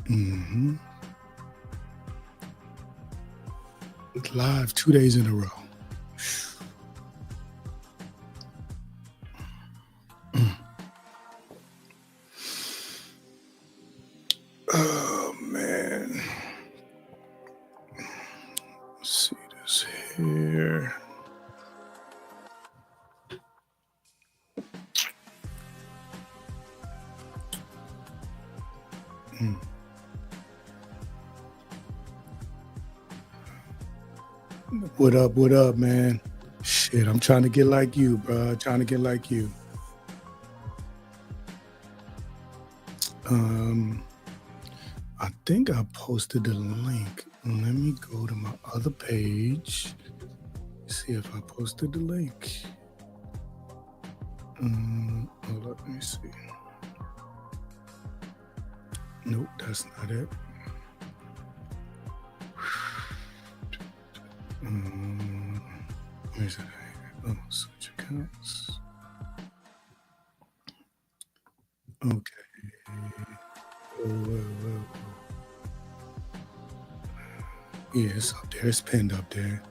Hmm. Live 2 days in a row. Mm. Oh man. Let's see this here. Mm. What up, man? Shit, I'm trying to get like you, bro. Trying to get like you. Um, I think I posted the link. Let me go to my other page. See if I posted the link. Hold up, let me see. Nope, that's not it. Where's it at? Oh, switch accounts. Okay. Whoa. Yeah, it's up there. It's pinned up there. You know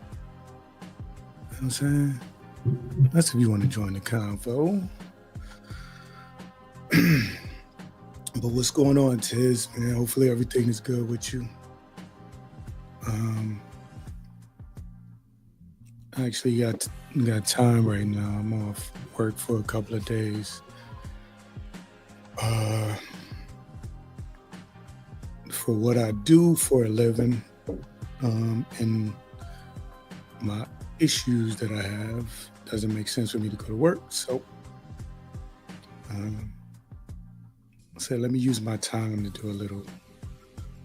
what I'm saying? That's if you want to join the convo. But what's going on, Tiz, man? Hopefully everything is good with you. I actually got time right now. I'm off work for a couple of days. For what I do for a living, and my issues that I have, doesn't make sense for me to go to work. So I said, let me use my time to do a little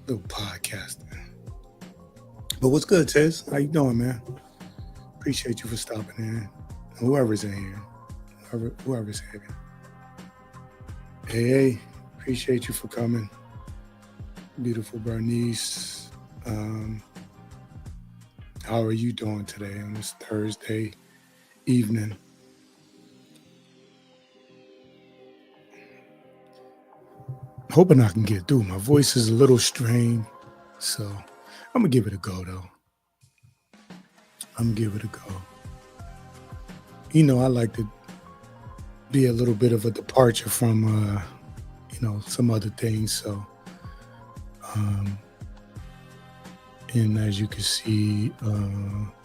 podcasting. But what's good, Tiz? How you doing, man? Appreciate you for stopping in. Whoever's in here, whoever's here. Hey, appreciate you for coming. Beautiful Bernice. How are you doing today on this Thursday evening? Hoping I can get through. My voice is a little strained, so I'm gonna give it a go though. I'm gonna give it a go. You know, I like to be a little bit of a departure from some other things. So and as you can see,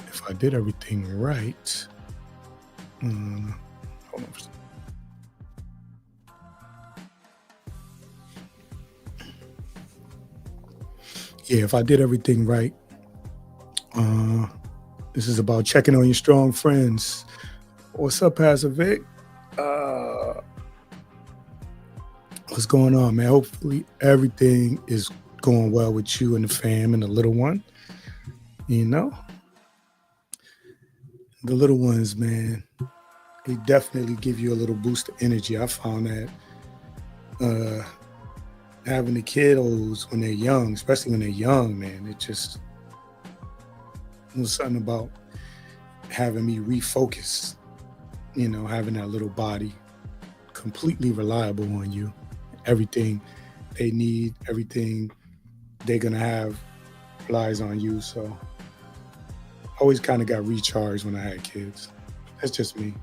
if I did everything right, hold on. Yeah, if I did everything right, this is about checking on your strong friends. What's up, Pastor Vic? What's going on, man? Hopefully everything is going well with you and the fam and the little one. You know, the little ones, man, they definitely give you a little boost of energy. I found that having the kiddos when they're young, especially when they're young, man, it just was something about having me refocus, having that little body completely reliable on you. Everything they need, everything they're going to have relies on you. So I always kind of got recharged when I had kids. That's just me.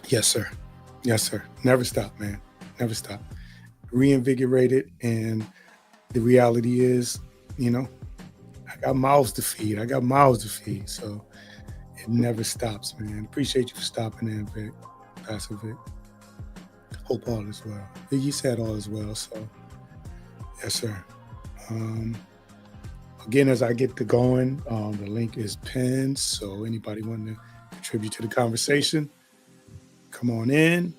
Yes, sir. Yes, sir. Never stop, man. Never stop. Reinvigorated. And the reality is, I got mouths to feed. I got mouths to feed. So it never stops, man. Appreciate you for stopping in, Vic. Pastor Vic. Hope all is well. You said all is well. So, yes, sir. Again, as I get to going, the link is pinned. So anybody want to contribute to the conversation, come on in.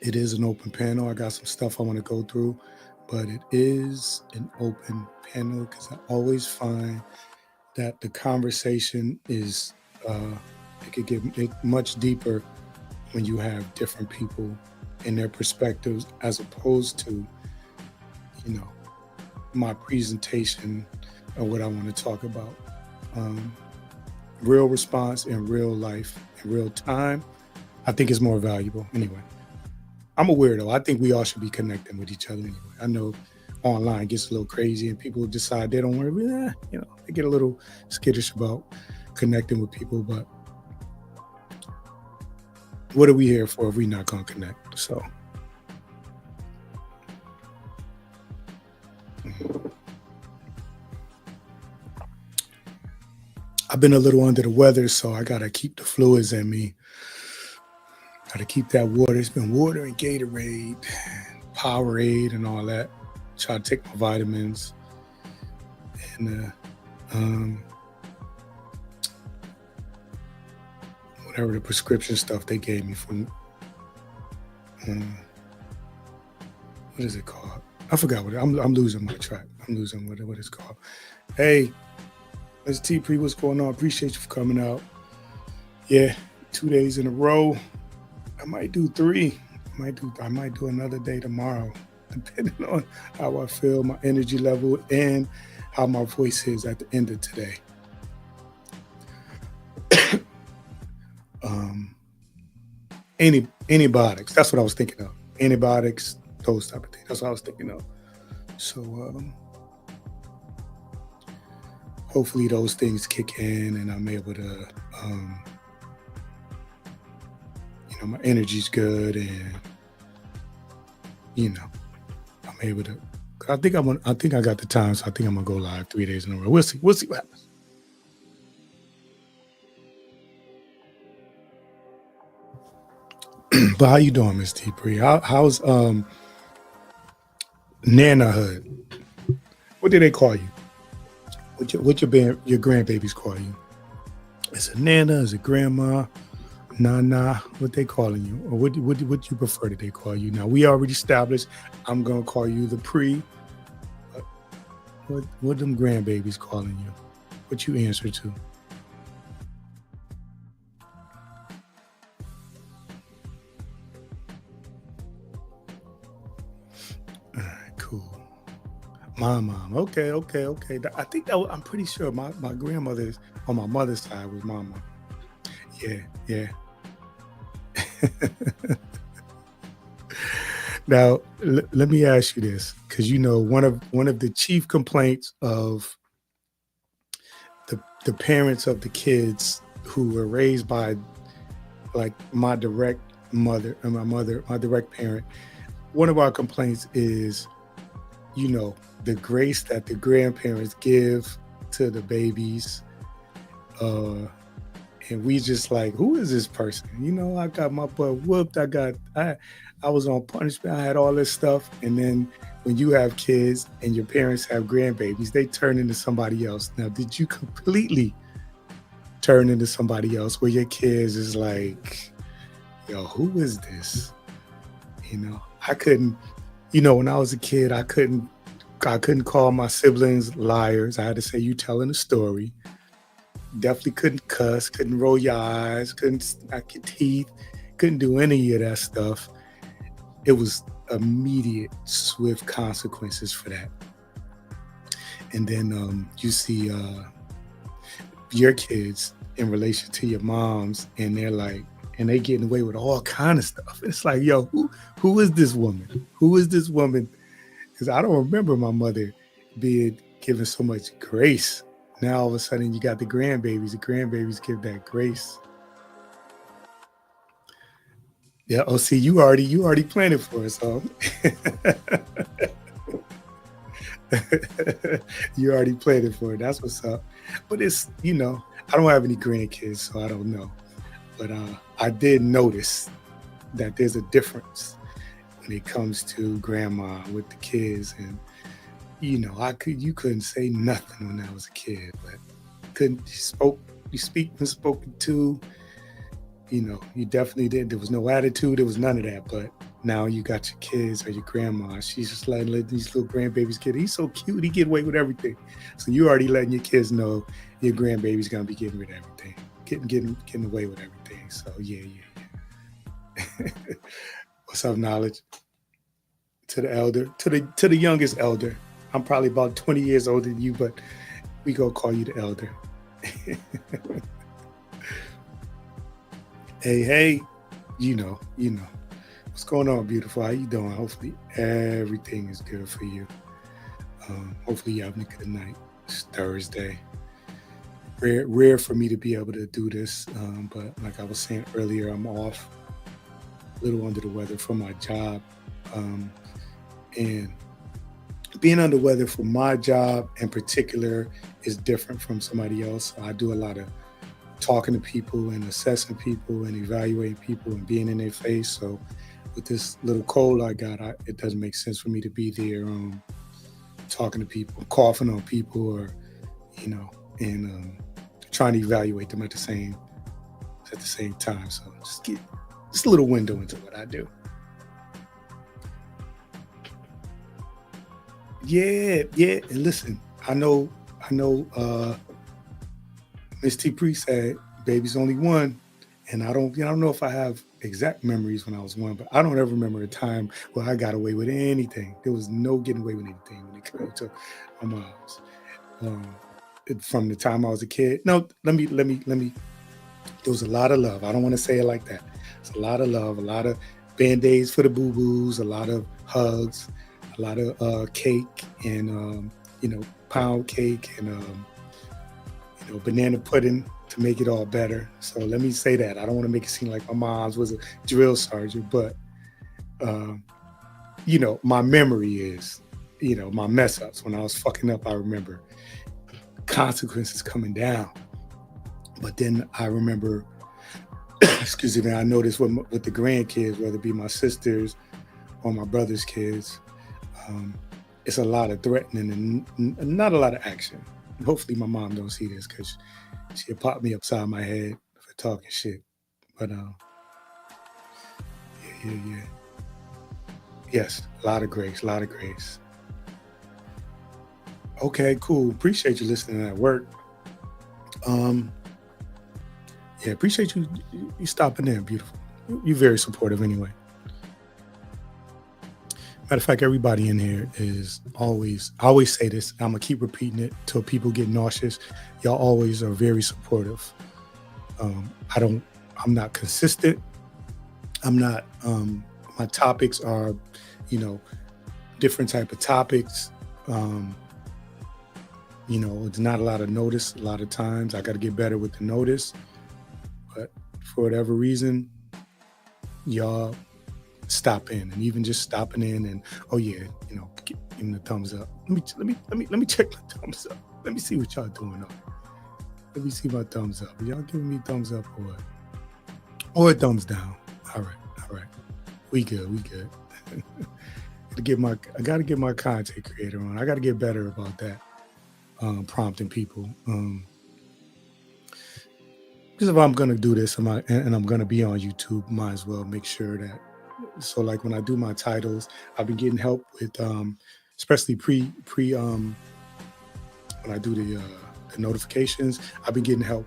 It is an open panel. I got some stuff I want to go through, but it is an open panel because I always find that the conversation is, it could get much deeper when you have different people and their perspectives as opposed to, my presentation of what I want to talk about. real response in real life, in real time, I think is more valuable. Anyway, I'm a weirdo. I think we all should be connecting with each other anyway. I know online gets a little crazy and people decide they don't want to, they get a little skittish about connecting with people. But what are we here for if we're not going to connect? So, mm. I've been a little under the weather, so I got to keep the fluids in me. Got to keep that water. It's been water and Gatorade, Powerade, and all that. Try to take my vitamins and whatever the prescription stuff they gave me from, what is it called? I forgot what I'm losing my track. I'm losing what it's called. Hey, Ms. T Pre, what's going on? Appreciate you for coming out. Yeah, 2 days in a row. I might do 3. I might do another day tomorrow, depending on how I feel, my energy level, and how my voice is at the end of today. Antibiotics. That's what I was thinking of. Antibiotics, those type of things. That's what I was thinking of. So hopefully those things kick in and I'm able to, my energy's good and, I'm able to. I think I got the time, so I think I'm gonna go live 3 days in a row. We'll see. We'll see what happens. But how you doing, Miss T Pre? How's Nanahood? What do they call you? What your grandbabies call you? Is it Nana? Is it Grandma? Nana? What they calling you? Or what you prefer that they call you? Now we already established. I'm gonna call you the Pre. What them grandbabies calling you? What you answer to? All right, cool. My mom. Okay. I think I'm pretty sure my grandmother's on my mother's side was my mom. Yeah. Now, let me ask you this, because one of the chief complaints of the parents of the kids who were raised by like my direct mother and my direct parent, one of our complaints is, the grace that the grandparents give to the babies. And we just like, who is this person? I got my butt whooped. I was on punishment. I had all this stuff. And then when you have kids and your parents have grandbabies, they turn into somebody else. Now, did you completely turn into somebody else where your kids is like, yo, who is this? I couldn't, when I was a kid, I couldn't call my siblings liars. I had to say, you telling a story. Definitely couldn't cuss, couldn't roll your eyes, couldn't snack your teeth, couldn't do any of that stuff. It was immediate, swift consequences for that. And then you see your kids in relation to your moms, and they're like, and they getting away with all kind of stuff. It's like, yo, who is this woman? Who is this woman? Because I don't remember my mother being given so much grace. Now all of a sudden you got the grandbabies. The grandbabies give that grace. Yeah. Oh, see, you already planned it for us, huh? You already planned it for it. That's what's up. But it's, I don't have any grandkids, so I don't know. But I did notice that there's a difference when it comes to grandma with the kids. And you couldn't say nothing when I was a kid, but you speak when spoken to, you definitely did. There was no attitude, there was none of that. But now you got your kids or your grandma, she's just letting these little grandbabies get, he's so cute, he get away with everything. So you already letting your kids know your grandbaby's gonna be getting rid of everything, getting away with everything. So yeah. What's up, Knowledge? To the elder, to the youngest elder. I'm probably about 20 years older than you, but we gonna call you the elder. Hey, you know. What's going on, beautiful? How you doing? Hopefully everything is good for you. Hopefully you're having a good night. It's Thursday. Rare for me to be able to do this, but like I was saying earlier, I'm off, a little under the weather for my job, um, and being under weather for my job in particular is different from somebody else. I do a lot of talking to people and assessing people and evaluating people and being in their face. So with this little cold I got, it doesn't make sense for me to be there talking to people, coughing on people, or you know, and trying to evaluate them at the same time. So just get just a little window into what I do. Yeah, yeah. And listen, I know. Miss T Pre said, "Baby's only one," and I don't know if I have exact memories when I was one, but I don't ever remember a time where I got away with anything. There was no getting away with anything when it came to my mom's. Um, from the time I was a kid. No, let me. There was a lot of love. I don't want to say it like that. It's a lot of love, a lot of band-aids for the boo-boos, a lot of hugs, a lot of cake and pound cake and banana pudding to make it all better. So let me say that. I don't want to make it seem like my mom's was a drill sergeant, but um, my memory is, my mess ups when I was fucking up. I remember consequences coming down, but then I remember, excuse me, I noticed with the grandkids, whether it be my sisters or my brother's kids, um, it's a lot of threatening and not a lot of action. Hopefully, my mom don't see this because she'll pop me upside my head for talking shit. But yeah, yeah, yeah. Yes, a lot of grace, a lot of grace. Okay, cool. Appreciate you listening at work. Um, yeah, appreciate you stopping in, beautiful. You're very supportive anyway. Matter of fact, everybody in here is always, I always say this, I'm gonna keep repeating it till people get nauseous. Y'all always are very supportive. I don't, I'm not consistent. I'm not, my topics are, you know, different type of topics. Um, it's not a lot of notice a lot of times. I got to get better with the notice, but for whatever reason, y'all stop in, and even just stopping in and oh yeah, giving the thumbs up. Let me check my thumbs up. Let me see what y'all doing on. Let me see my thumbs up. Are y'all giving me thumbs up or what? Or a thumbs down. All right, all right. We good. We good. I gotta get my content creator on. I gotta get better about that. Prompting people. Because if I'm gonna do this and I'm gonna be on YouTube, might as well make sure that. So like when I do my titles, I've been getting help with, especially pre when I do the notifications. I've been getting help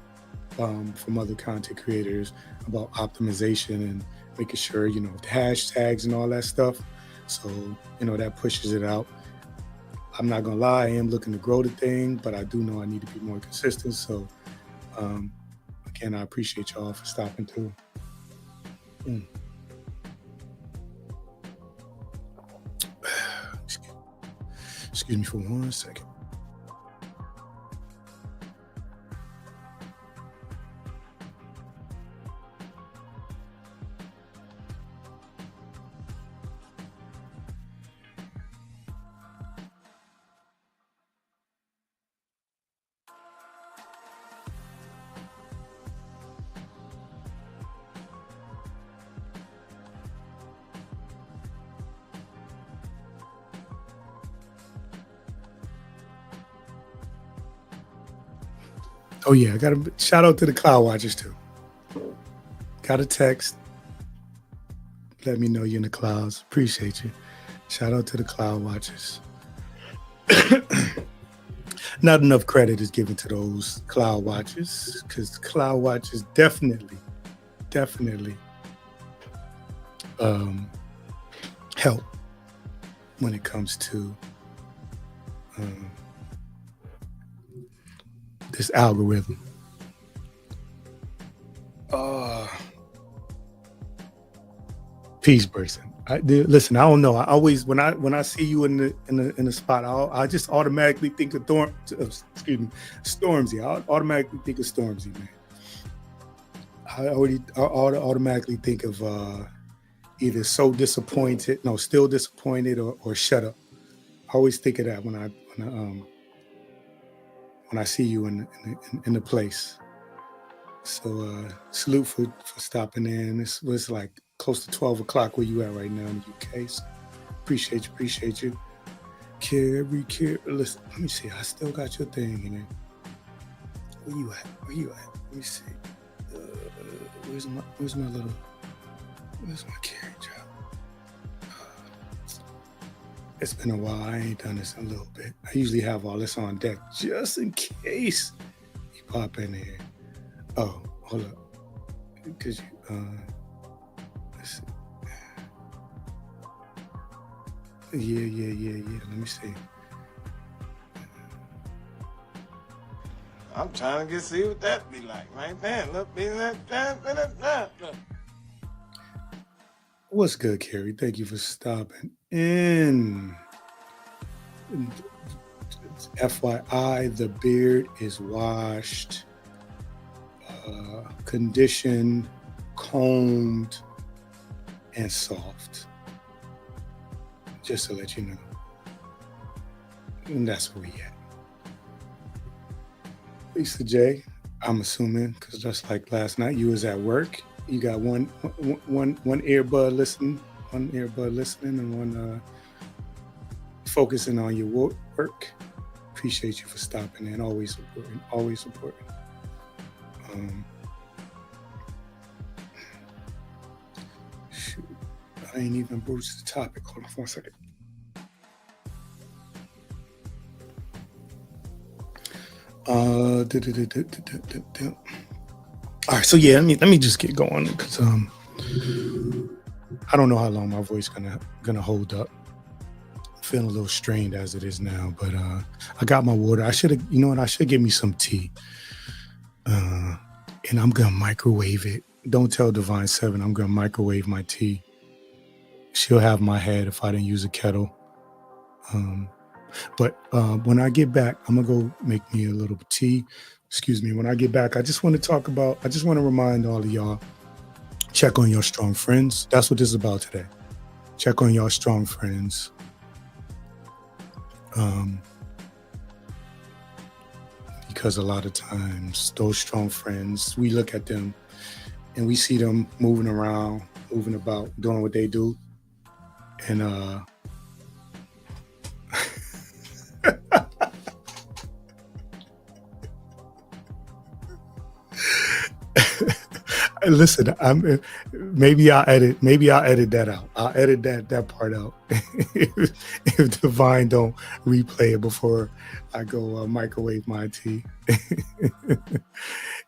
from other content creators about optimization and making sure the hashtags and all that stuff. So that pushes it out. I'm not gonna lie, I am looking to grow the thing, but I do know I need to be more consistent. So um, again, I appreciate y'all for stopping through. Mm. Excuse me for 1 second. Oh yeah, I got to shout out to the cloud watchers too. Got a text, let me know you're in the clouds. Appreciate you. Shout out to the cloud watchers. Not enough credit is given to those cloud watchers because cloud watchers definitely um, help when it comes to um, this algorithm. Uh, Peace, person. Listen. I don't know. I always when I see you in the spot, I just automatically think of excuse me, Stormzy. I automatically think of Stormzy, man. I automatically think of either so disappointed, no, still disappointed, or shut up. I always think of that when I see you in the place. So salute for stopping in. This was like close to 12 o'clock where you at right now in the UK. So appreciate you. Carrie, listen, let me see. I still got your thing in there. Where you at? Let me see. Where's my carry job? It's been a while. I ain't done this in a little bit. I usually have all this on deck just in case you pop in here. Oh, hold up. Because let's see. Yeah. Let me see. I'm trying to see what that be like right there. Look, be that. What's good, Carrie? Thank you for stopping in. FYI, the beard is washed, conditioned, combed, and soft. Just to let you know. And that's where we at. Lisa J, I'm assuming, because just like last night, you was at work. You got one earbud listening, and one focusing on your work. Appreciate you for stopping in. Always supporting. Shoot, I ain't even broached the topic. Hold on for a second. All right, so yeah, let me just get going because I don't know how long my voice gonna hold up. I'm feeling a little strained as it is now, but I got my water. I should get me some tea, and I'm gonna microwave it. Don't tell Divine Seven I'm gonna microwave my tea. She'll have my head if I didn't use a kettle. But when I get back, I'm gonna go make me a little tea. Excuse me. When I get back, I just want to remind all of y'all, check on your strong friends. That's what this is about today. Check on your strong friends. Because a lot of times those strong friends, we look at them and we see them moving around, moving about, doing what they do. And listen, maybe I'll edit that out. I'll edit that part out if Divine don't replay it before I go microwave my tea.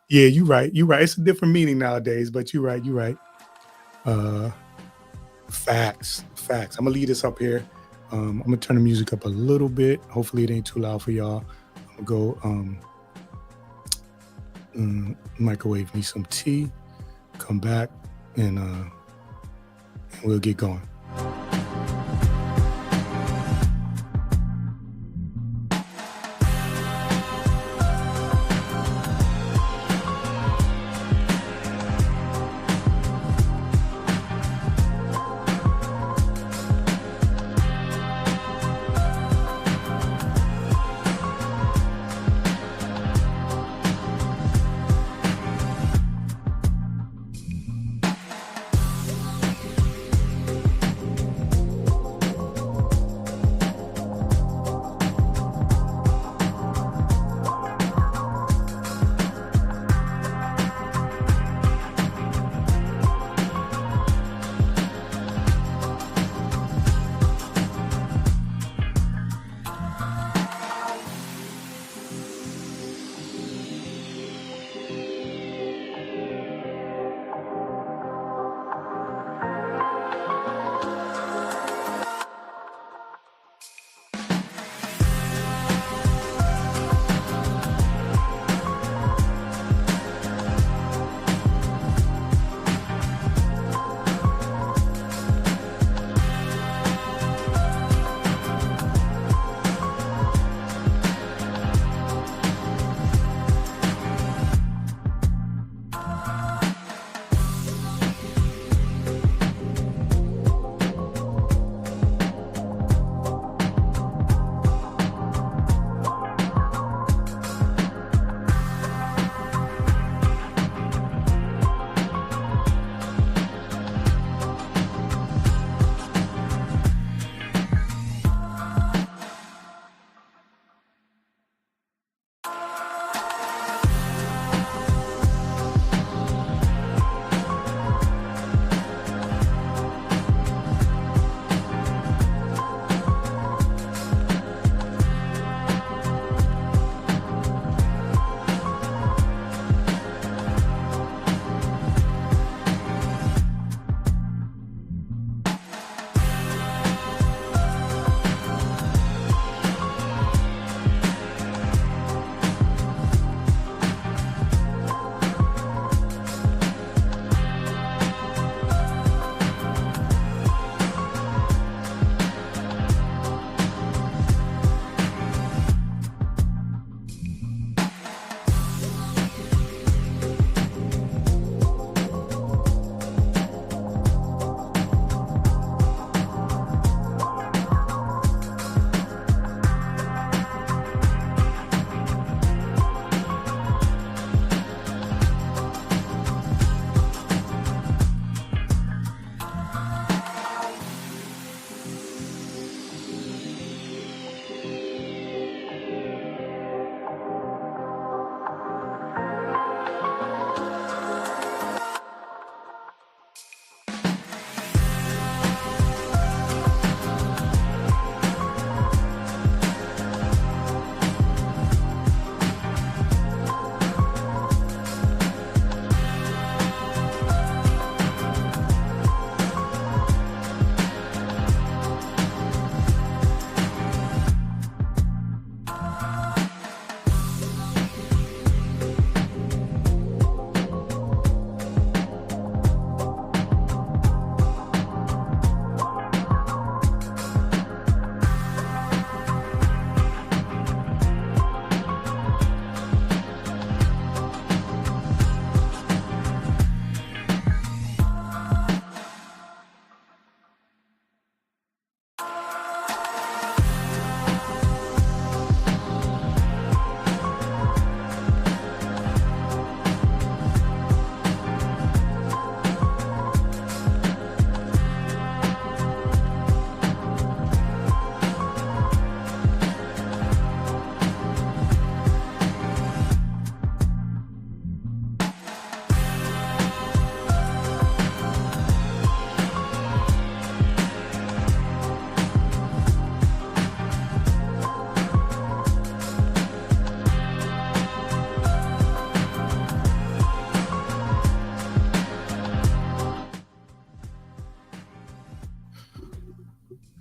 Yeah, you're right. It's a different meaning nowadays, but you're right. Facts. I'm gonna leave this up here. I'm gonna turn the music up a little bit. Hopefully it ain't too loud for y'all. I'm gonna go microwave me some tea. Come back and we'll get going.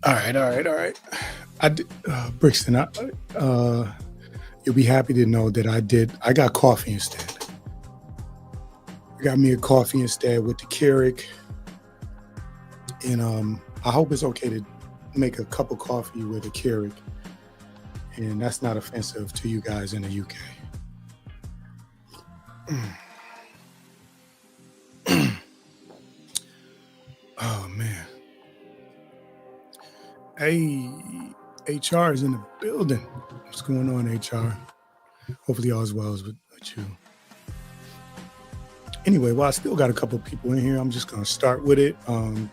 All right, all right, all right. Brixton, uh, you'll be happy to know that I got coffee instead. I got me a coffee instead with the Keurig, and I hope it's okay to make a cup of coffee with a Keurig, and that's not offensive to you guys in the UK. Oh man, hey, HR is in the building. What's going on, HR? Hopefully all is well with you. Anyway, well, I still got a couple of people in here. I'm just gonna start with it. I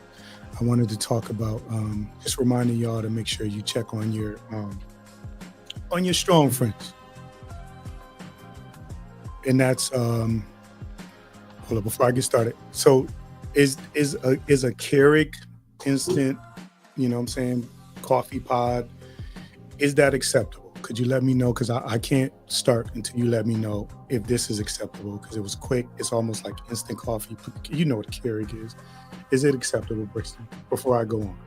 wanted to talk about just reminding y'all to make sure you check on your strong friends, and that's hold up before I get started. So, is a Keurig instant, you know what I'm saying, coffee pod, is that acceptable? Could you let me know? Because I can't start until you let me know if this is acceptable. Because it was quick. It's almost like instant coffee. You know what a Keurig is. Is it acceptable, Brixton? Before I go on,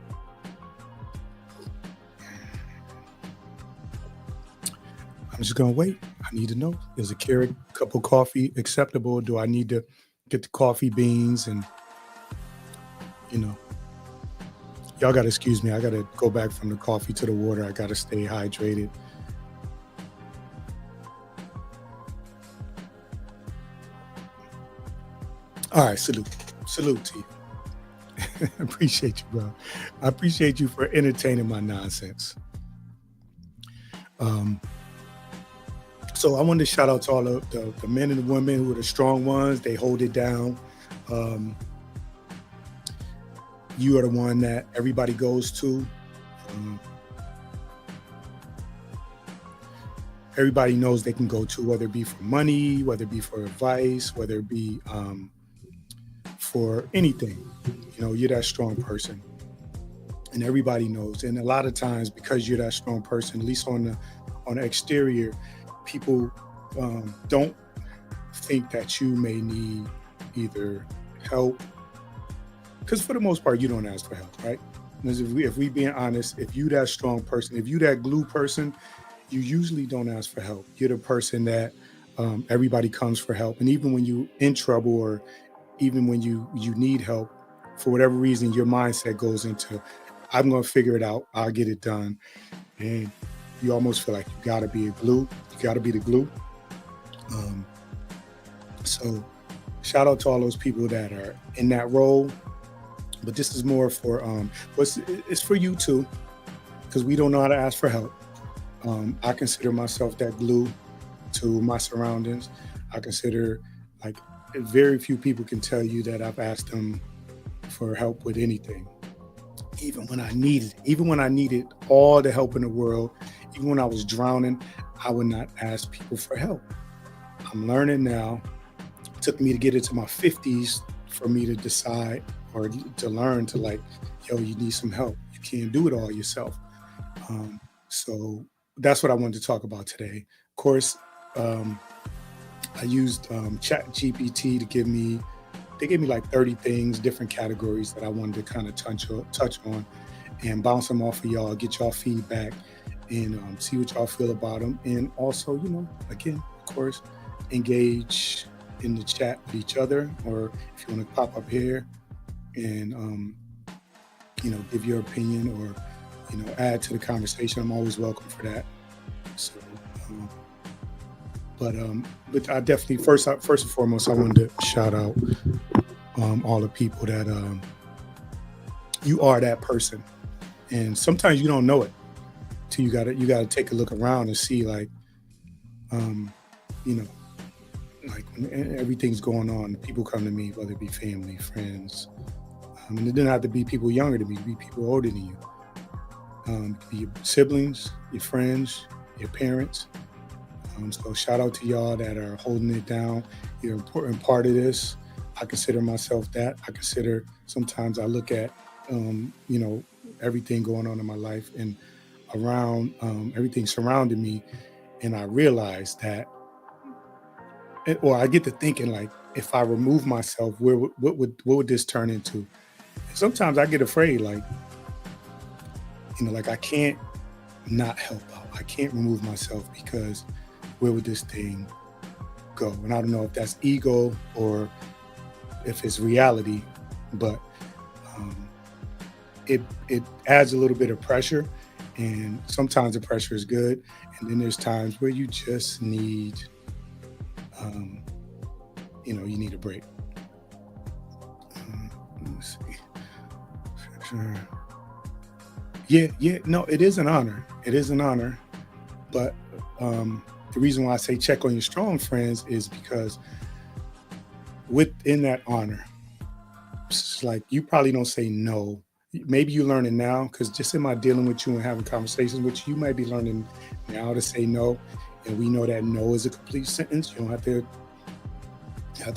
I'm just gonna wait. I need to know: is a Keurig cup of coffee acceptable? Do I need to get the coffee beans and you know? Y'all gotta excuse me. I gotta go back from the coffee to the water. I gotta stay hydrated. All right, salute to you. Appreciate you, bro. I appreciate you for entertaining my nonsense. Um, so I wanted to shout out to all the men and the women who are the strong ones. They hold it down. Um, you are the one that everybody goes to. Um, everybody knows they can go to, whether it be for money, whether it be for advice, whether it be for anything. You know, you're that strong person, and everybody knows. And a lot of times, because you're that strong person, at least on the exterior, people don't think that you may need either help, because for the most part, you don't ask for help, right? Because if we being honest, if you that strong person, if you that glue person, you usually don't ask for help. You're the person that everybody comes for help, and even when you in trouble, or even when you need help, for whatever reason, your mindset goes into, I'm going to figure it out. I'll get it done, and you almost feel like you got to be a glue. You got to be the glue. Um, so, shout out to all those people that are in that role. But this is more for it's for you too, because we don't know how to ask for help. I consider myself that glue to my surroundings. I consider, like, very few people can tell you that I've asked them for help with anything, even when I needed all the help in the world, even when I was drowning, I would not ask people for help. I'm learning now. It took me to get into my 50s for me to decide, or to learn to, like, yo, you need some help. You can't do it all yourself. So that's what I wanted to talk about today. Of course, um, I used Chat GPT to give me. They gave me like 30 things, different categories that I wanted to kind of touch on, and bounce them off of y'all, get y'all feedback, and see what y'all feel about them. And also, again, of course, engage in the chat with each other, or if you want to pop up here and give your opinion, or add to the conversation. I'm always welcome for that. So, um, but I definitely first and foremost, I wanted to shout out all the people that you are that person, and sometimes you don't know it till you gotta take a look around and see, like, um, you know like, when everything's going on, people come to me, whether it be family, friends. And it didn't have to be people younger than me; it could be people older than you. Your siblings, your friends, your parents. So shout out to y'all that are holding it down. You're an important part of this. I consider myself that. I consider, sometimes I look at, everything going on in my life and around, everything surrounding me, and I realize that, or I get to thinking, like, if I remove myself, what would this turn into? And sometimes I get afraid, like, Like I can't not help out. I can't remove myself because where would this thing go? And I don't know if that's ego or if it's reality, but um, it adds a little bit of pressure, and sometimes the pressure is good, and then there's times where you just need, um, you need a break. Let's see. Sure. Yeah, yeah. No, it is an honor. It is an honor, but the reason why I say check on your strong friends is because within that honor, it's like you probably don't say no. Maybe you learn it now because just in my dealing with you and having conversations with you, you might be learning now to say no. And we know that no is a complete sentence. You don't have to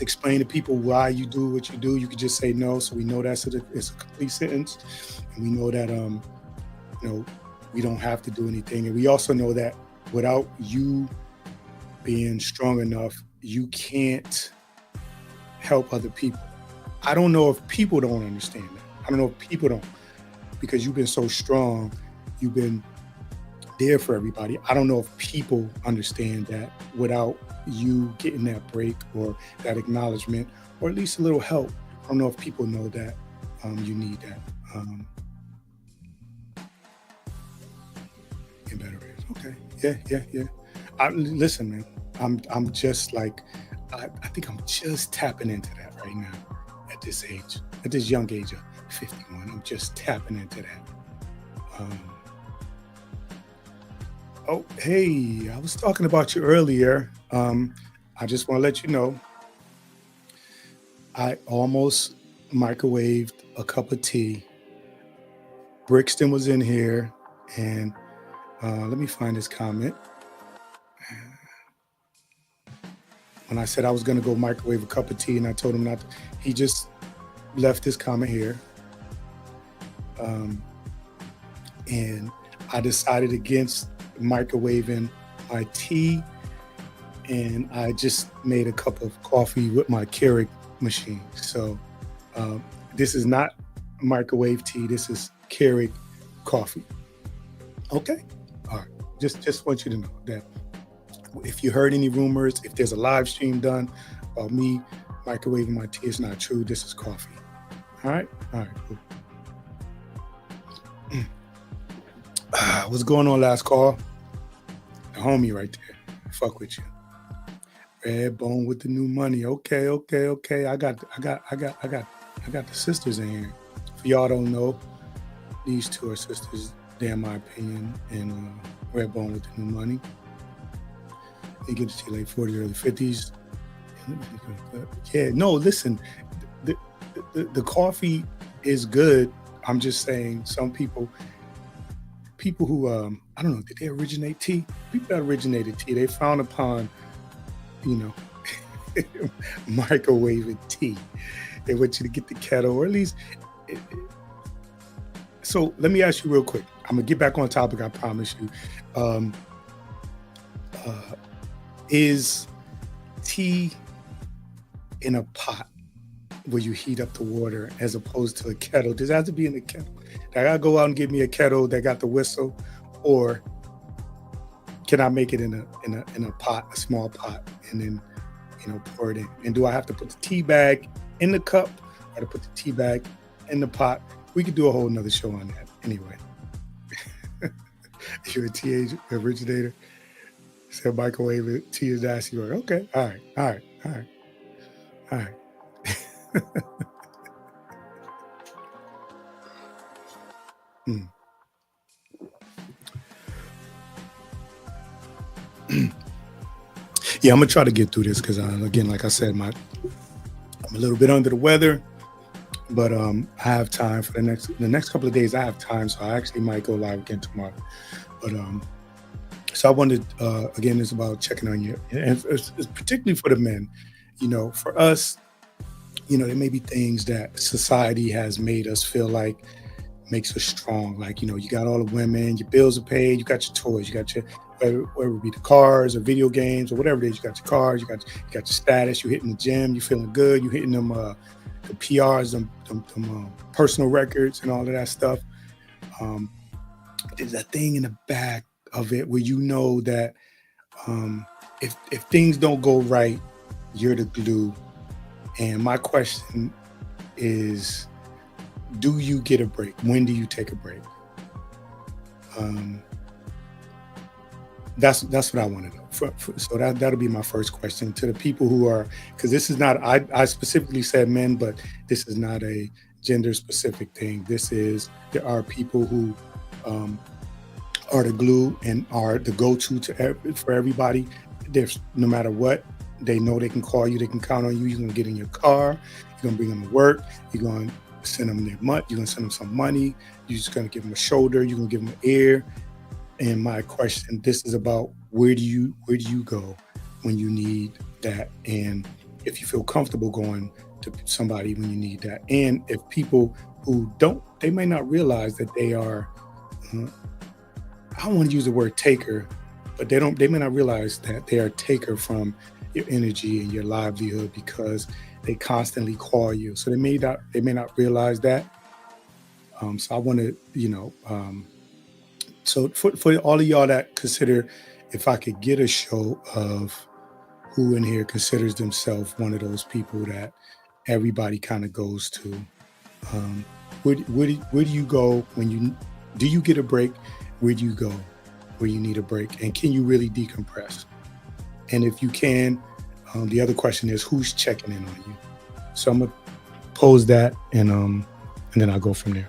explain to people why you do what you do. You could just say no. So we know it's a complete sentence, and we know that you know we don't have to do anything. And we also know that without you being strong enough, you can't help other people. I don't know if people don't understand that. I don't know if people don't, because you've been so strong, you've been there for everybody. I don't know if people understand that without you getting that break or that acknowledgement or at least a little help. I don't know if people know that you need that. Um, in better ways. Okay. Yeah, yeah, yeah. Listen, man. I'm just like I think I'm just tapping into that right now at this age, at this young age of 51. I'm just tapping into that. Um, oh, hey, I was talking about you earlier. I just want to let you know I almost microwaved a cup of tea. Brixton was in here, and let me find his comment. When I said I was going to go microwave a cup of tea, and I told him not to, he just left his comment here. Um, and I decided against microwaving my tea, and I just made a cup of coffee with my Keurig machine. So um, this is not microwave tea. This is Keurig coffee. Okay. All right. Just want you to know that if you heard any rumors, if there's a live stream done about me microwaving my tea, it's not true. This is coffee. All right. All right. Cool. What's going on, last call? The homie right there. Fuck with you. Red Bone with the new money. Okay, okay, okay. I got the sisters in here. If y'all don't know, these two are sisters, they in my opinion, and Red Bone with the new money. They get to late 40s, early 50s. Yeah, no, listen, the coffee is good. I'm just saying some people who I don't know, did they originate tea? People that originated tea, they frown upon, you know, microwaving tea. They want you to get the kettle, or at least. So let me ask you real quick. I'm gonna get back on topic. I promise you. Um, uh, is tea in a pot where you heat up the water as opposed to a kettle? Does it have to be in a kettle? I gotta go out and get me a kettle that got the whistle, or can I make it in a pot, a small pot, and then pour it in? And do I have to put the tea bag in the cup, or to put the tea bag in the pot? We could do a whole nother show on that. Anyway, you're a tea originator. Said microwave it, tea is nasty. Okay, all right, all right, all right, all right. Mm. Yeah, I'm gonna try to get through this because again, like I said, I'm a little bit under the weather, but I have time for the next couple of days. I have time, so I actually might go live again tomorrow. But so I wanted again, it's about checking on you, and it's particularly for the men. For us, there may be things that society has made us feel like makes us strong. Like, you got all the women, your bills are paid, you got your toys, you got your whether it be the cars or video games or whatever it is, you got your cars, you got your status, you hitting the gym, you feeling good, you hitting them the PRs, them personal records and all of that stuff. Um, there's a thing in the back of it where you know that um, if things don't go right, you're the glue. And my question is, do you get a break? When do you take a break? Um, that's what I want to know. So that'll be my first question to the people who are, because this is not, I specifically said men, but this is not a gender specific thing. This is, there are people who um, are the glue and are the go-to for everybody. There's no matter what, they know they can call you, they can count on you. You're gonna get in your car, you're gonna bring them to work, you're gonna send them their money, you're gonna send them some money, you're just gonna give them a shoulder, you're gonna give them an ear. And my question, this is about, where do you go when you need that, and if you feel comfortable going to somebody when you need that, and if people who don't, they may not realize that they are, uh, I don't want to use the word taker, but they may not realize that they are taker from your energy and your livelihood because they constantly call you. So they may not realize that. So I want to, so for all of y'all that consider, if I could get a show of who in here considers themselves one of those people that everybody kind of goes to. Um, where do you go when you, do you get a break? Where do you go where you need a break? And can you really decompress? And if you can, the other question is, who's checking in on you? So I'm gonna pose that, and then I'll go from there.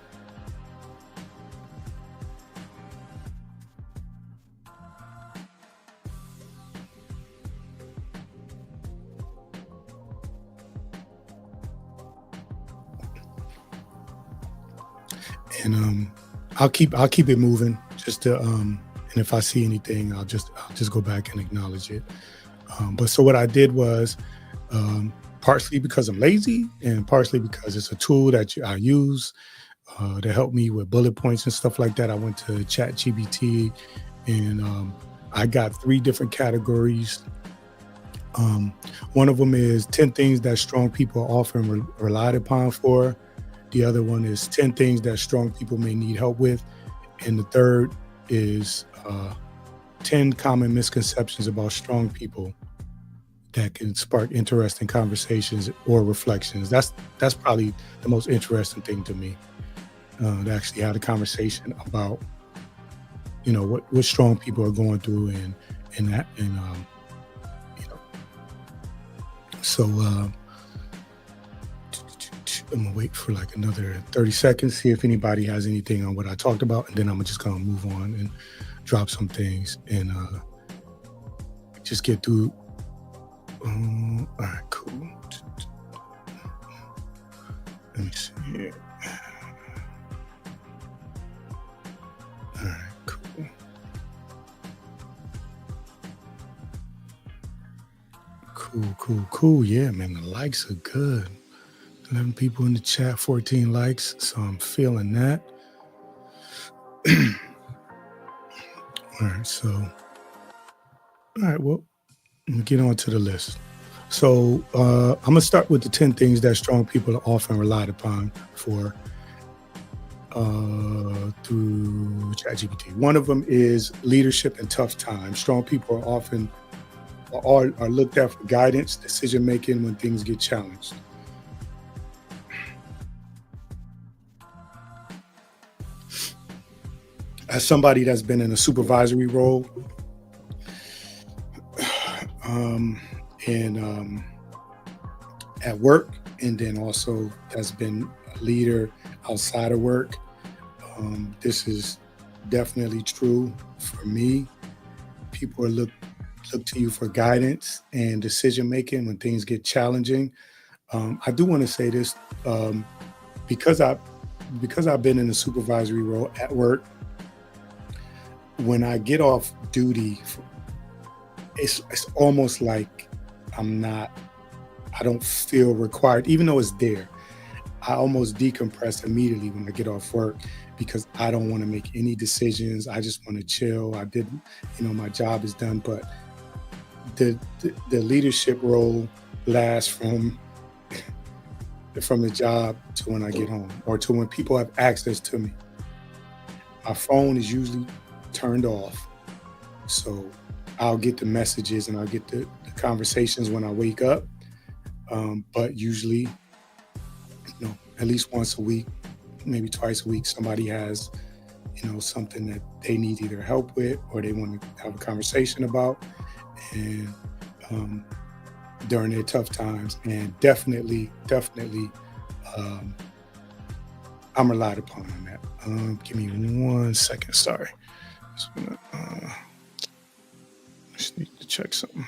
And I'll keep it moving just to and if I see anything, I'll just go back and acknowledge it. But so what I did was, partially because I'm lazy and partially because it's a tool that I use to help me with bullet points and stuff like that. I went to ChatGPT, and I got three different categories. Um, One of them is 10 things that strong people are often relied upon for. The other one is 10 things that strong people may need help with. And the third is 10 common misconceptions about strong people that can spark interesting conversations or reflections. That's probably the most interesting thing to me, to actually have a conversation about, what strong people are going through, and that, and you know so I'm gonna wait for like another 30 seconds, see if anybody has anything on what I talked about, and then I'm just gonna move on and drop some things, and just get through. All right, cool. Let me see here. All right, cool. Cool, cool, cool. Yeah, man, the likes are good. 11 people in the chat, 14 likes. So I'm feeling that. All right, so, all right, well, let me get on to the list. So I'm gonna start with the 10 things that strong people are often relied upon for through ChatGPT. One of them is leadership in tough times. Strong people are often are looked at for guidance, decision making when things get challenged. As somebody that's been in a supervisory role, um, and at work, and then also has been a leader outside of work, this is definitely true for me. People look to you for guidance and decision making when things get challenging. I do want to say this, um, because I've been in a supervisory role at work. When I get off duty, it's almost like I'm not. I don't feel required, even though it's there. I almost decompress immediately when I get off work because I don't want to make any decisions. I just want to chill. I did, my job is done, but the leadership role lasts from the job to when I get home, or to when people have access to me. our phone is usually turned off. So I'll get the messages and I'll get the conversations when I wake up. But usually, at least once a week, maybe twice a week, somebody has, something that they need either help with or they want to have a conversation about. And um, during their tough times, and definitely, um, I'm relied upon on that. Give me 1 second. Sorry. Just need to check something.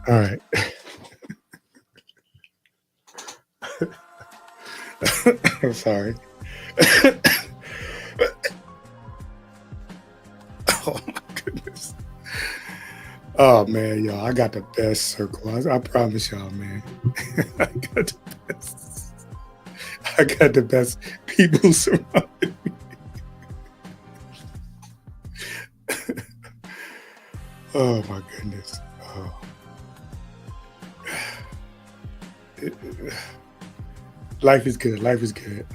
All right. I'm sorry. Oh my goodness. Oh man, y'all, I got the best circle. I promise y'all, man. I got the best. I got the best people surrounding me. Oh my goodness. Oh. Life is good. Life is good.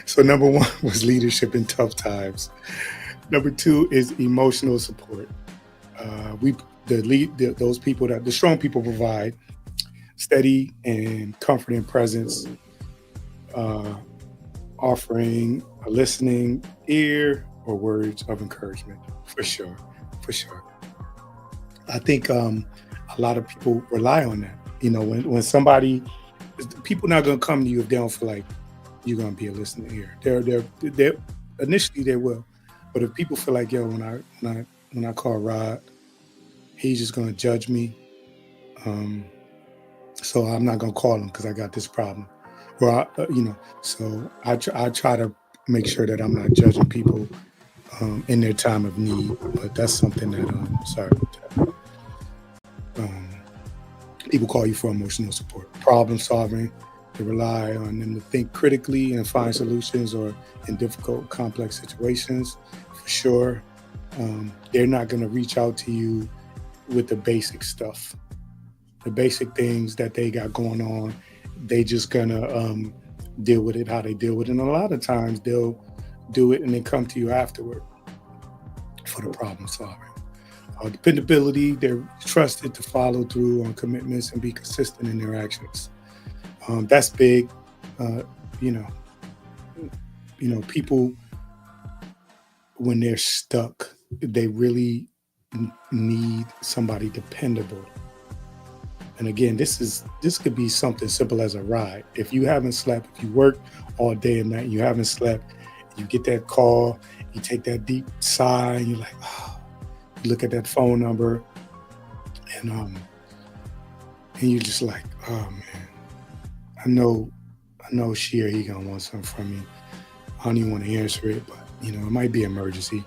So number one was leadership in tough times. Number two is emotional support. We those people that the strong people provide steady and comforting presence, uh, offering a listening ear or words of encouragement. For sure, for sure. I think a lot of people rely on that. When somebody, people not gonna come to you if they don't feel like you're gonna be a listening ear. They're initially they will, but if people feel like, yo, when I call Rod, he's just gonna judge me. Um, so I'm not gonna call him because I got this problem. So I try to make sure that I'm not judging people in their time of need. But that's something that sorry about that. Um, People call you for emotional support, problem solving. They rely on them to think critically and find solutions or in difficult, complex situations. For sure, they're not going to reach out to you with the basic stuff, the basic things that they got going on. They just gonna deal with it how they deal with it. And a lot of times they'll do it and then come to you afterward for the problem solving. Dependability, they're trusted to follow through on commitments and be consistent in their actions. That's big. Uh, you know, People when they're stuck, they really need somebody dependable. And again, this could be something simple as a ride. If you haven't slept, if you work all day and night, and you haven't slept, you get that call, you take that deep sigh, and you're like, oh, you look at that phone number, and you're just like, oh man, I know, I know she or he gonna want something from me. I don't even want to answer it, but it might be an emergency.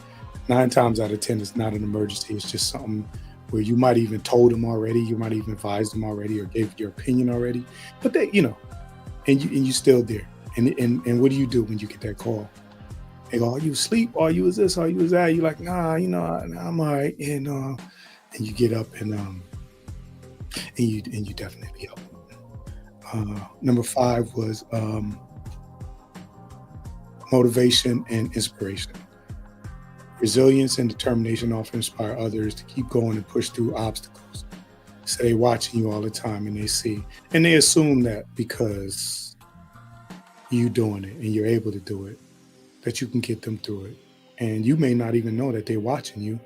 9 times out of 10, it's not an emergency. It's just something where you might even told them already, you might even advised them already, or gave your opinion already. But and you still there. And what do you do when you get that call? They go, "Are you asleep? Are you is this? Are you is that?" You're like, "Nah, I'm all right." And you get up and you definitely help. Number five was motivation and inspiration. Resilience and determination often inspire others to keep going and push through obstacles. So they're watching you all the time and they see, and they assume that because you doing it and you're able to do it, that you can get them through it. And you may not even know that they're watching you.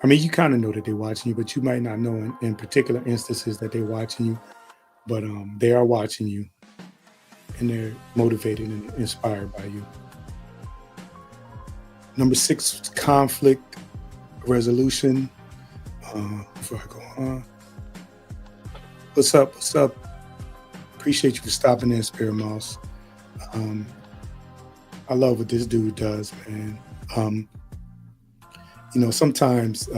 I mean, you kind of know that they're watching you, but you might not know in particular instances that they're watching you. But they are watching you, and they're motivated and inspired by you. Number 6, conflict resolution. Before I go on, what's up? What's up? Appreciate you for stopping in, Spirit Mouse. Um, I love what this dude does, man. Um, Sometimes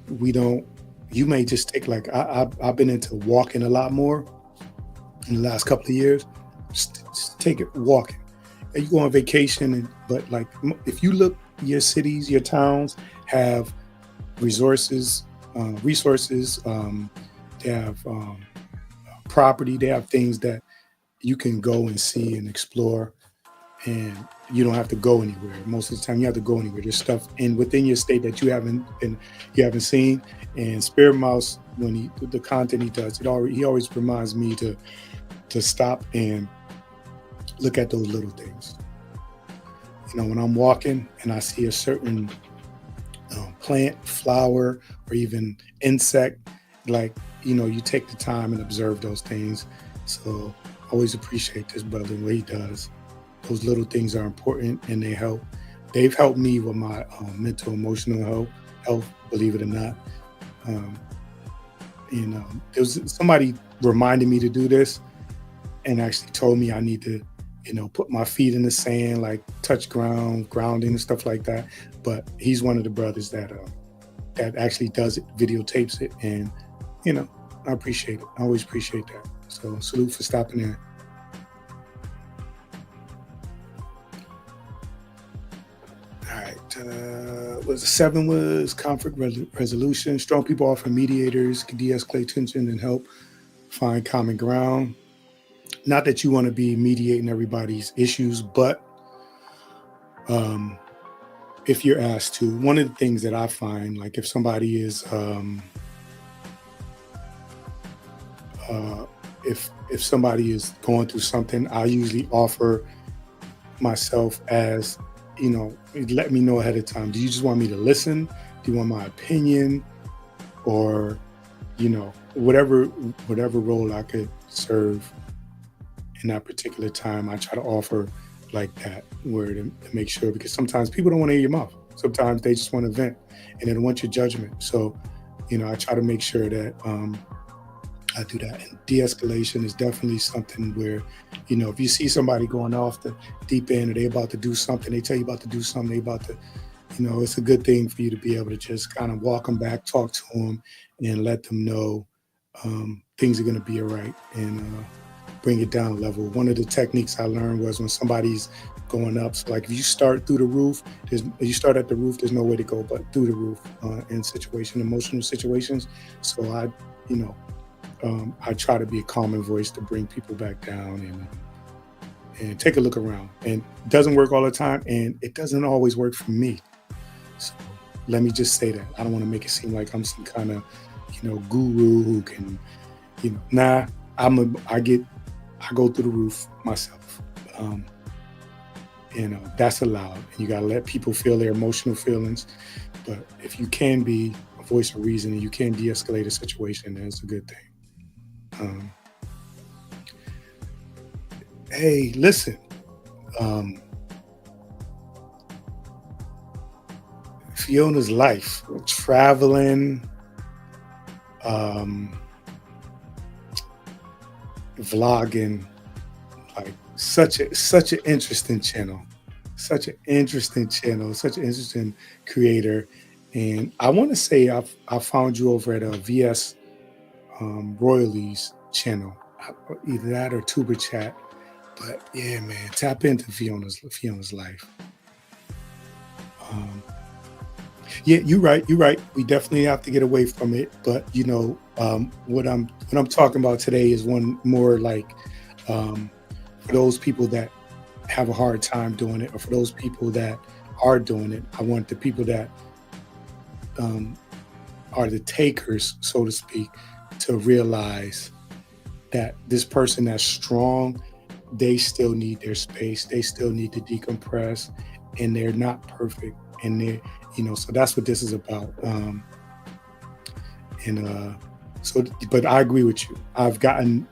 we don't. You may just take like I've been into walking a lot more in the last couple of years. Just take it walking. And you go on vacation, but like if you look, your cities, your towns have resources. They have property. They have things that you can go and see and explore, and you don't have to go anywhere. Most of the time, you have to go anywhere. There's stuff in within your state that you haven't seen. And Spirit Mouse, when the content he does, he always reminds me to stop and look at those little things. When I'm walking and I see a certain plant, flower, or even insect, like you take the time and observe those things. So I always appreciate this brother and what he does. Those little things are important, and they help. They've helped me with my mental, emotional health. Believe it or not, um, there was somebody reminded me to do this, and actually told me I need to, put my feet in the sand, like touch grounding and stuff like that. But he's one of the brothers that actually does it, videotapes it, and I appreciate it. I always appreciate that. So salute for stopping in. All right. Was 7 was conflict resolution. Strong people often mediators can de-escalate tension and help find common ground. Not that you want to be mediating everybody's issues, but if you're asked to, one of the things that I find, like if somebody is, if somebody is going through something, I usually offer myself as, let me know ahead of time. Do you just want me to listen? Do you want my opinion? Or, whatever role I could serve in that particular time, I try to offer like that, where to make sure, because sometimes people don't want to hear your mouth. Sometimes they just want to vent and they don't want your judgment. So, I try to make sure that I do that. And de-escalation is definitely something where, if you see somebody going off the deep end, or they about to do something, they tell you about to do something, they about to, it's a good thing for you to be able to just kind of walk them back, talk to them, and let them know things are going to be all right, and bring it down a level. One of the techniques I learned was when somebody's going up. So like if you start through the roof, you start at the roof, there's no way to go but through the roof in emotional situations. So I try to be a calming voice to bring people back down, and take a look around. And it doesn't work all the time, and it doesn't always work for me. So let me just say that. I don't want to make it seem like I'm some kind of, guru who can, nah. I go through the roof myself. That's allowed. And you gotta let people feel their emotional feelings. But if you can be a voice of reason and you can de-escalate a situation, then it's a good thing. Hey, listen. Fiona's life, traveling, vlogging, like such an interesting channel, such an interesting creator. And I want to say I found you over at a VS Royalties channel, either that or Tuber Chat. But yeah, man, tap into Fiona's life. Yeah, you're right. You're right. We definitely have to get away from it. But what I'm talking about today is one more like for those people that have a hard time doing it, or for those people that are doing it. I want the people that are the takers, so to speak, to realize that this person that's strong, they still need their space. They still need to decompress, and they're not perfect. and there, so that's what this is about. And so, but I agree with you.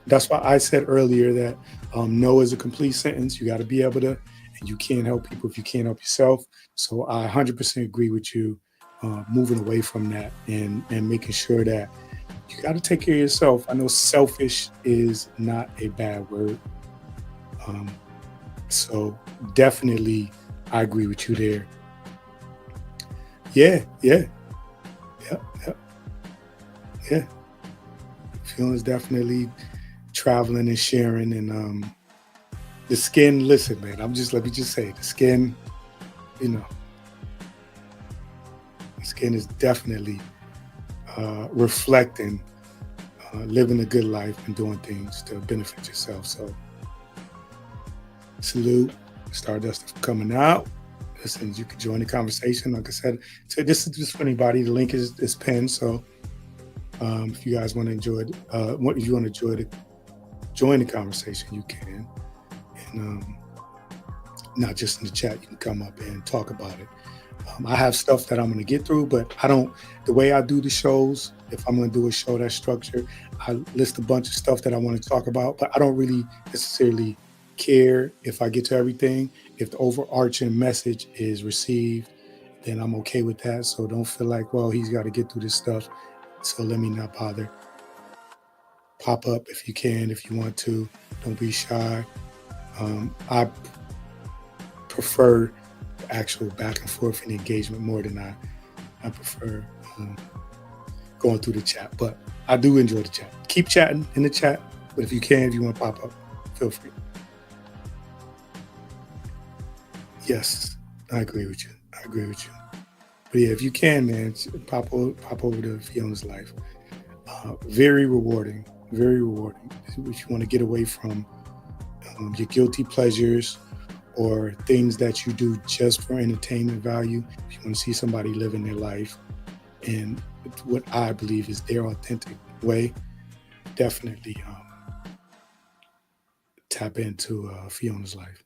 That's why I said earlier that no is a complete sentence. You got to be able to, and you can't help people if you can't help yourself. So I 100% agree with you, moving away from that and making sure that you got to take care of yourself. I know selfish is not a bad word. Um, so definitely, I agree with you there. Yeah, yeah, yeah, yeah, yeah. Feelings definitely traveling and sharing, and the skin. Listen, man, let me just say the skin. You know, the skin is definitely reflecting living a good life and doing things to benefit yourself. So salute, Stardust coming out. Listen, you can join the conversation. Like I said, so this is just for anybody. The link is pinned. So if you guys want to enjoy it, if you want to join the conversation, you can. And not just in the chat, you can come up and talk about it. I have stuff that I'm going to get through, but I don't. The way I do the shows, if I'm going to do a show that's structured, I list a bunch of stuff that I want to talk about, but I don't really necessarily care if I get to everything. If the overarching message is received, then I'm okay with that. So don't feel like, well, he's got to get through this stuff, so let me not bother. Pop up if you can, if you want to. Don't be shy. I prefer actual back and forth and engagement more than I prefer going through the chat. But I do enjoy the chat. Keep chatting in the chat. But if you want to pop up, feel free. Yes, I agree with you. But yeah, if you can, man, pop over to Fiona's life. Very rewarding. Very rewarding. If you want to get away from your guilty pleasures or things that you do just for entertainment value, if you want to see somebody living their life in what I believe is their authentic way, definitely tap into Fiona's life.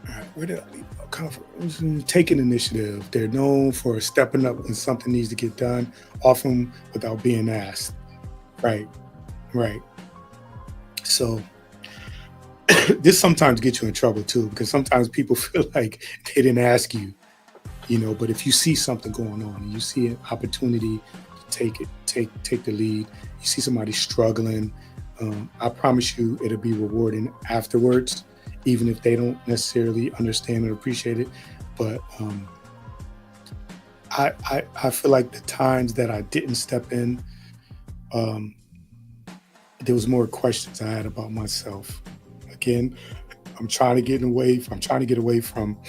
All right, where did I leave? Taking initiative. They're known for stepping up when something needs to get done, often without being asked. Right. So this sometimes gets you in trouble too, because sometimes people feel like they didn't ask you, but if you see something going on and you see an opportunity to take the lead, you see somebody struggling, I promise you it'll be rewarding afterwards, even if they don't necessarily understand or appreciate it. But I feel like the times that I didn't step in, there was more questions I had about myself. Again, I'm trying to get away from,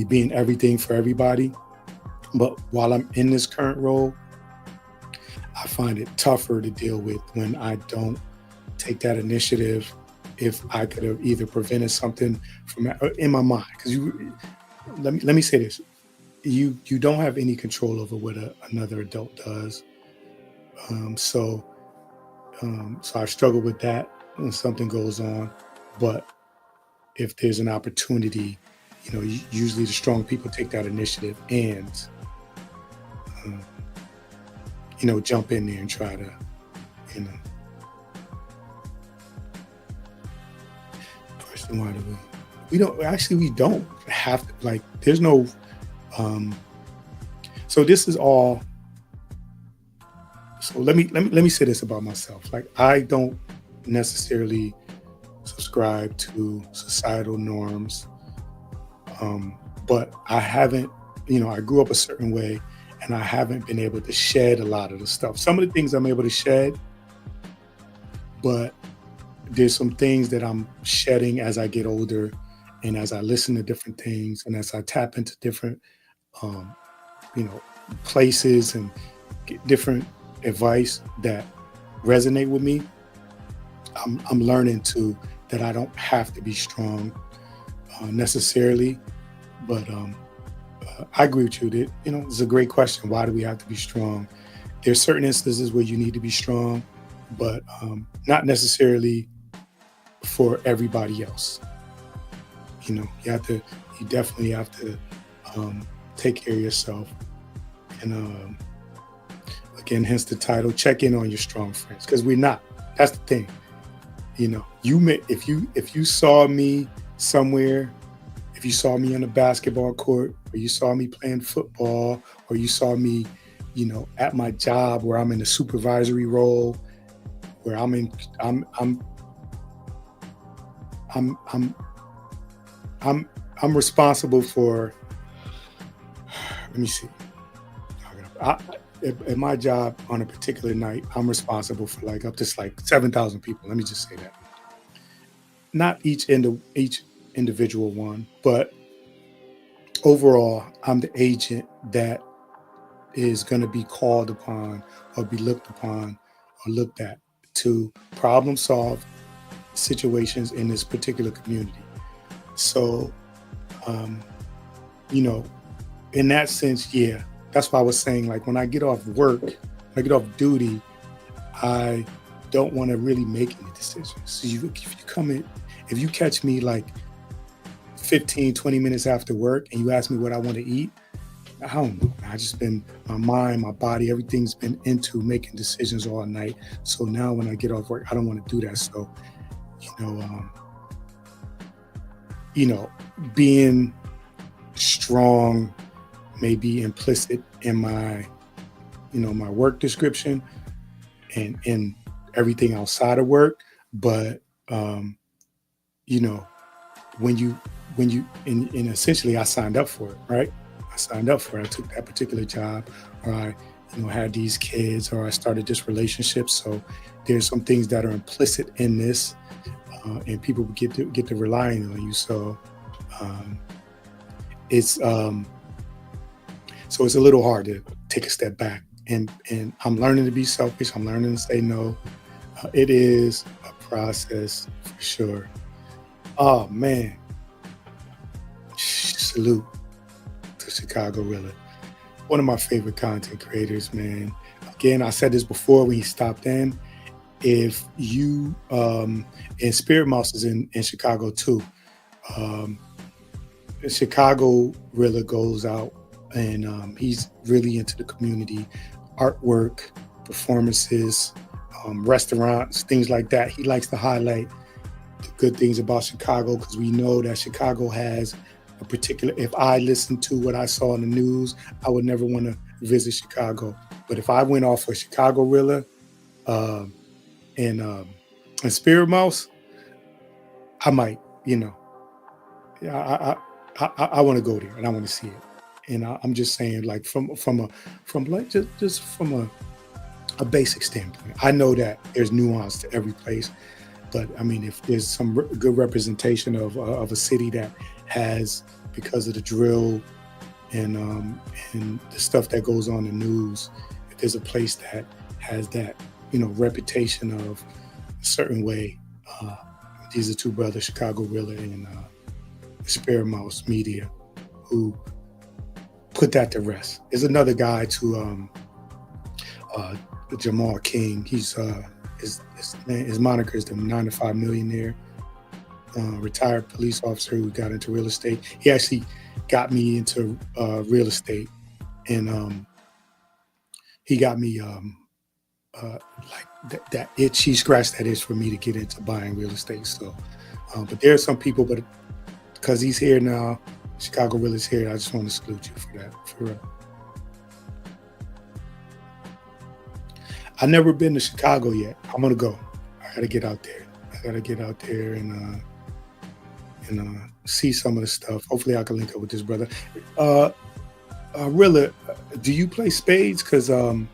being everything for everybody. But while I'm in this current role, I find it tougher to deal with when I don't take that initiative. If I could have either prevented something from in my mind, because let me say this: you don't have any control over what another adult does. So I struggle with that when something goes on. But if there's an opportunity, usually the strong people take that initiative and, jump in there and try to, question why do we don't have to, like, there's no, so this is all, so let me say this about myself. Like, I don't necessarily subscribe to societal norms, but I haven't, I grew up a certain way, and I haven't been able to shed a lot of the stuff. Some of the things I'm able to shed, but there's some things that I'm shedding as I get older, and as I listen to different things, and as I tap into different, um, you know, places and get different advice that resonate with me. I'm learning that I don't have to be strong necessarily, but I agree with you that, it's a great question. Why do we have to be strong? There's certain instances where you need to be strong, but not necessarily for everybody else. You definitely have to take care of yourself. And again, hence the title, check in on your strong friends, because we're not. That's the thing. If you saw me somewhere, if you saw me on a basketball court, or you saw me playing football, or you saw me, at my job where I'm in a supervisory role, where I'm responsible for. Let me see. At my job on a particular night, I'm responsible for like up to like 7,000 people. Let me just say that. Not each individual one, but overall, I'm the agent that is going to be called upon or be looked upon or looked at to problem solve situations in this particular community. So, in that sense, yeah, that's why I was saying, like, when I get off work, when I get off duty, I don't want to really make any decisions. So if you catch me like 15, 20 minutes after work and you ask me what I want to eat, I don't know. I just been, my mind, my body, everything's been into making decisions all night. So now when I get off work, I don't want to do that. So, being strong may be implicit in my, my work description and in everything outside of work. But, when you and essentially I signed up for it, right? I signed up for it. I took that particular job, or I, had these kids, or I started this relationship. So there's some things that are implicit in this, and people get to relying on you. So it's it's a little hard to take a step back, and I'm learning to be selfish. I'm learning to say no. It is a process for sure. Oh man, salute to Chicago Rilla, one of my favorite content creators, man. Again, I said this before when he stopped in. If you and Spirit Mouse is in Chicago too. Chicago Rilla goes out and he's really into the community, artwork, performances, restaurants, things like that. He likes to highlight the good things about Chicago, because we know that Chicago has a particular, if I listened to what I saw in the news, I would never want to visit Chicago. But if I went off for Chicago Rilla and Spirit Mouse, I might, I want to go there and I want to see it. And I'm just saying, like, from a basic standpoint, I know that there's nuance to every place. But I mean, if there's some good representation of a city that has, because of the drill and the stuff that goes on in the news, if there's a place that has that, reputation of a certain way, these are two brothers, Chicago Rilla and Spirit Mouse Media, who put that to rest. There's another guy to Jamal King. He's his moniker is the 9 to 5 millionaire, retired police officer who got into real estate. He actually got me into real estate, and he got me like that itch. He scratched that itch for me to get into buying real estate. So, but there are some people, but because he's here now, Chicago Rilla's here, I just want to salute you for that, for real. I've never been to Chicago yet. I'm gonna go. I gotta get out there. And see some of the stuff. Hopefully, I can link up with this brother. Rilla, do you play spades? Because they're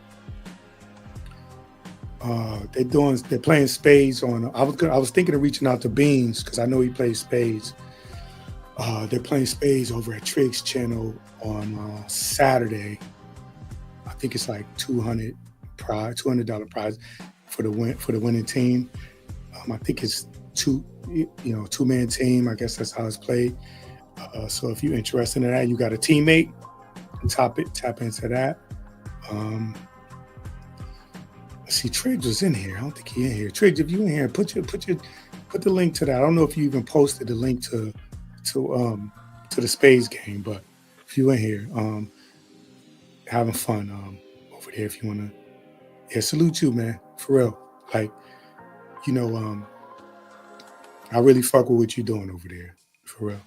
playing spades on. I was thinking of reaching out to Beans because I know he plays spades. They're playing spades over at Trig's channel on Saturday. I think it's like $200 prize for the winning team. I think it's two-man team. I guess that's how it's played. So if you're interested in that, you got a teammate, tap into that. Let's see, Triggs was in here. I don't think he in here. Triggs, if you in here, put your Put the link to that. I don't know if you even posted the link to to the spades game, but if you in here, having fun over there, if you wanna, yeah, salute you, man, for real. Like, you know, I really fuck with what you doing over there, for real.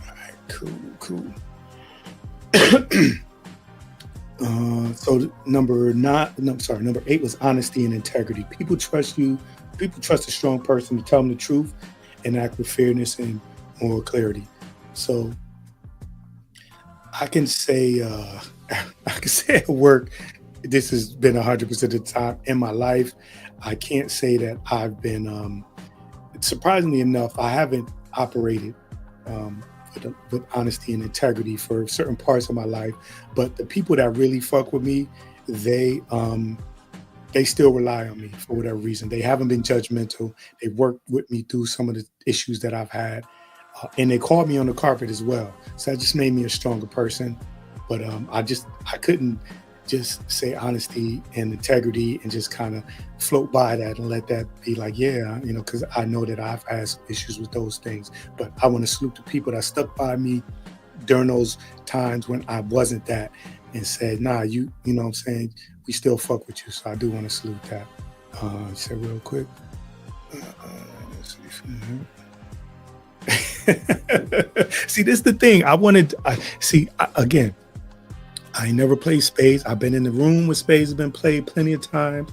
All right, cool, cool. So number nine, no, sorry, number eight was honesty and integrity. People trust you. People trust a strong person to tell them the truth and act with fairness and moral clarity. So I can say, I can say at work, this has been 100% of the time in my life. I can't say that I've been, surprisingly enough, I haven't operated with honesty and integrity for certain parts of my life. But the people that really fuck with me, they um, they still rely on me for whatever reason. They haven't been judgmental. They worked with me through some of the issues that I've had, and they called me on the carpet as well. So that just made me a stronger person. But I couldn't just say honesty and integrity and just kind of float by that and let that be like, yeah, because I know that I've had some issues with those things. But I want to salute the people that stuck by me during those times when I wasn't that, and said, nah, you know what I'm saying? We still fuck with you. So I do want to salute that. Say real quick. Let's see. See, this is the thing. Again, I ain't never played spades. I've been in the room where spades have been played plenty of times.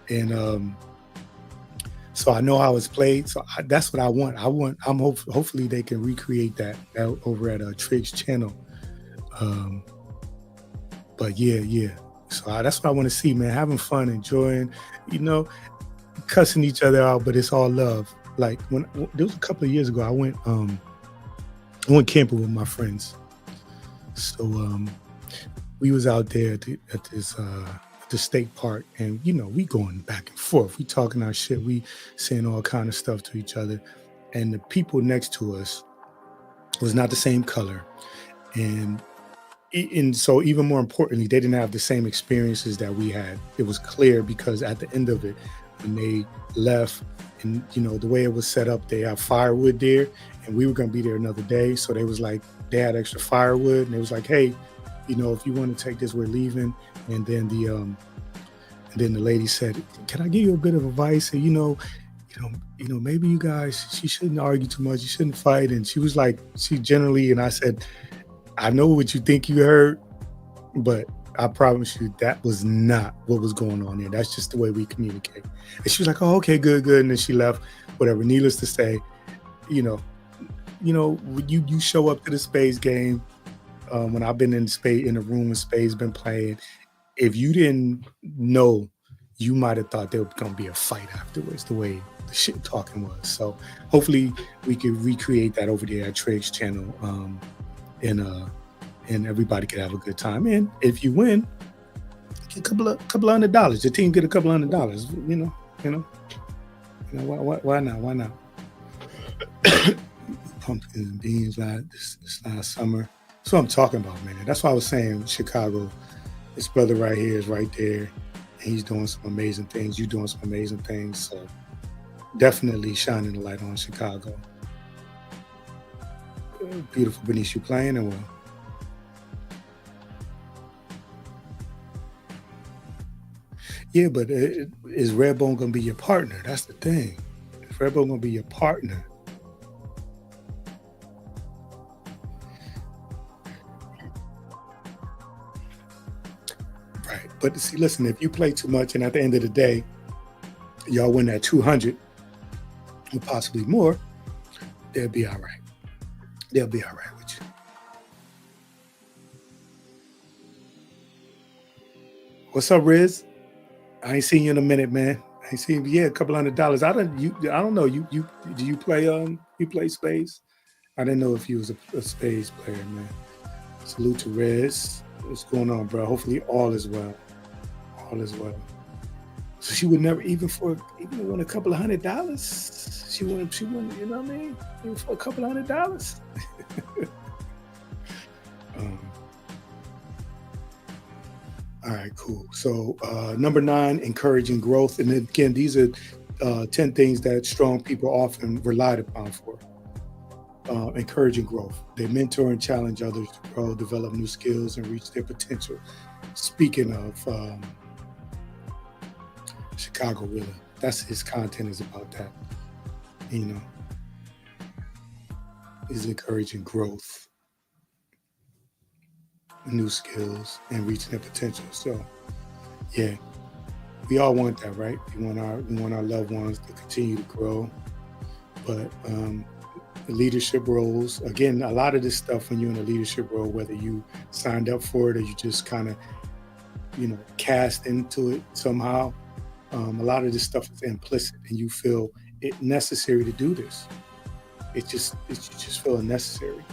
And so I know how it's played. So that's what I want. Hopefully they can recreate that over at Trig's channel. Um, but yeah, yeah. So that's what I want to see, man. Having fun, enjoying, you know, cussing each other out, but it's all love. Like there was a couple of years ago, I went camping with my friends. So we was out there at this the state park, and we going back and forth. We talking our shit. We saying all kind of stuff to each other, and the people next to us was not the same color, and and so even more importantly, they didn't have the same experiences that we had. It was clear because at the end of it, when they left, and the way it was set up, they have firewood there, and we were gonna be there another day. So they was like, they had extra firewood, and it was like, hey, if you want to take this, we're leaving. And then the lady said, can I give you a bit of advice? And maybe you guys, she shouldn't argue too much. You shouldn't fight. And she was like, and I said, I know what you think you heard, but I promise you that was not what was going on there. That's just the way we communicate. And she was like, oh, okay, good, good. And then she left, whatever. Needless to say, you know, when you show up to the spades game, when I've been in the room when spades been playing, if you didn't know, you might have thought there was gonna be a fight afterwards, the way the shit talking was. So hopefully we can recreate that over there at Trig's channel. And everybody could have a good time. And if you win, get a couple of $100. The team get a couple $100. Why not? Why not? Pumpkins and beans this last summer. That's what I'm talking about, man. That's why I was saying Chicago. This brother right here is right there, and he's doing some amazing things. You doing some amazing things. So definitely shining the light on Chicago. Beautiful Bernice, you playing or what? Yeah, but is Redbone gonna be your partner? That's the thing. Is Redbone gonna be your partner? Right. But see, listen, if you play too much and at the end of the day, y'all win that 200 or possibly more, they'll be all right. They'll be all right with you. What's up, Riz? I ain't seen you in a minute, man. I ain't seen you. Yeah, a couple $100. I don't know. You do you play you play spades? I didn't know if you was a spades player, man. Salute to Riz. What's going on, bro? Hopefully all is well. All is well. So she would never even win a couple of $100. She wouldn't, you know what I mean? Even for a couple of $100. All right, cool. So number 9, encouraging growth. And again, these are 10 things that strong people often relied upon for. Encouraging growth. They mentor and challenge others to grow, develop new skills, and reach their potential. Speaking of Chicago Willa, that's his content is about that. You know, is encouraging growth, new skills, and reaching their potential. So, yeah, we all want that, right? We want our loved ones to continue to grow, but the leadership roles, again, a lot of this stuff when you're in a leadership role, whether you signed up for it or you just kind of cast into it somehow, a lot of this stuff is implicit, and you feel it necessary to do this. You just feel unnecessary.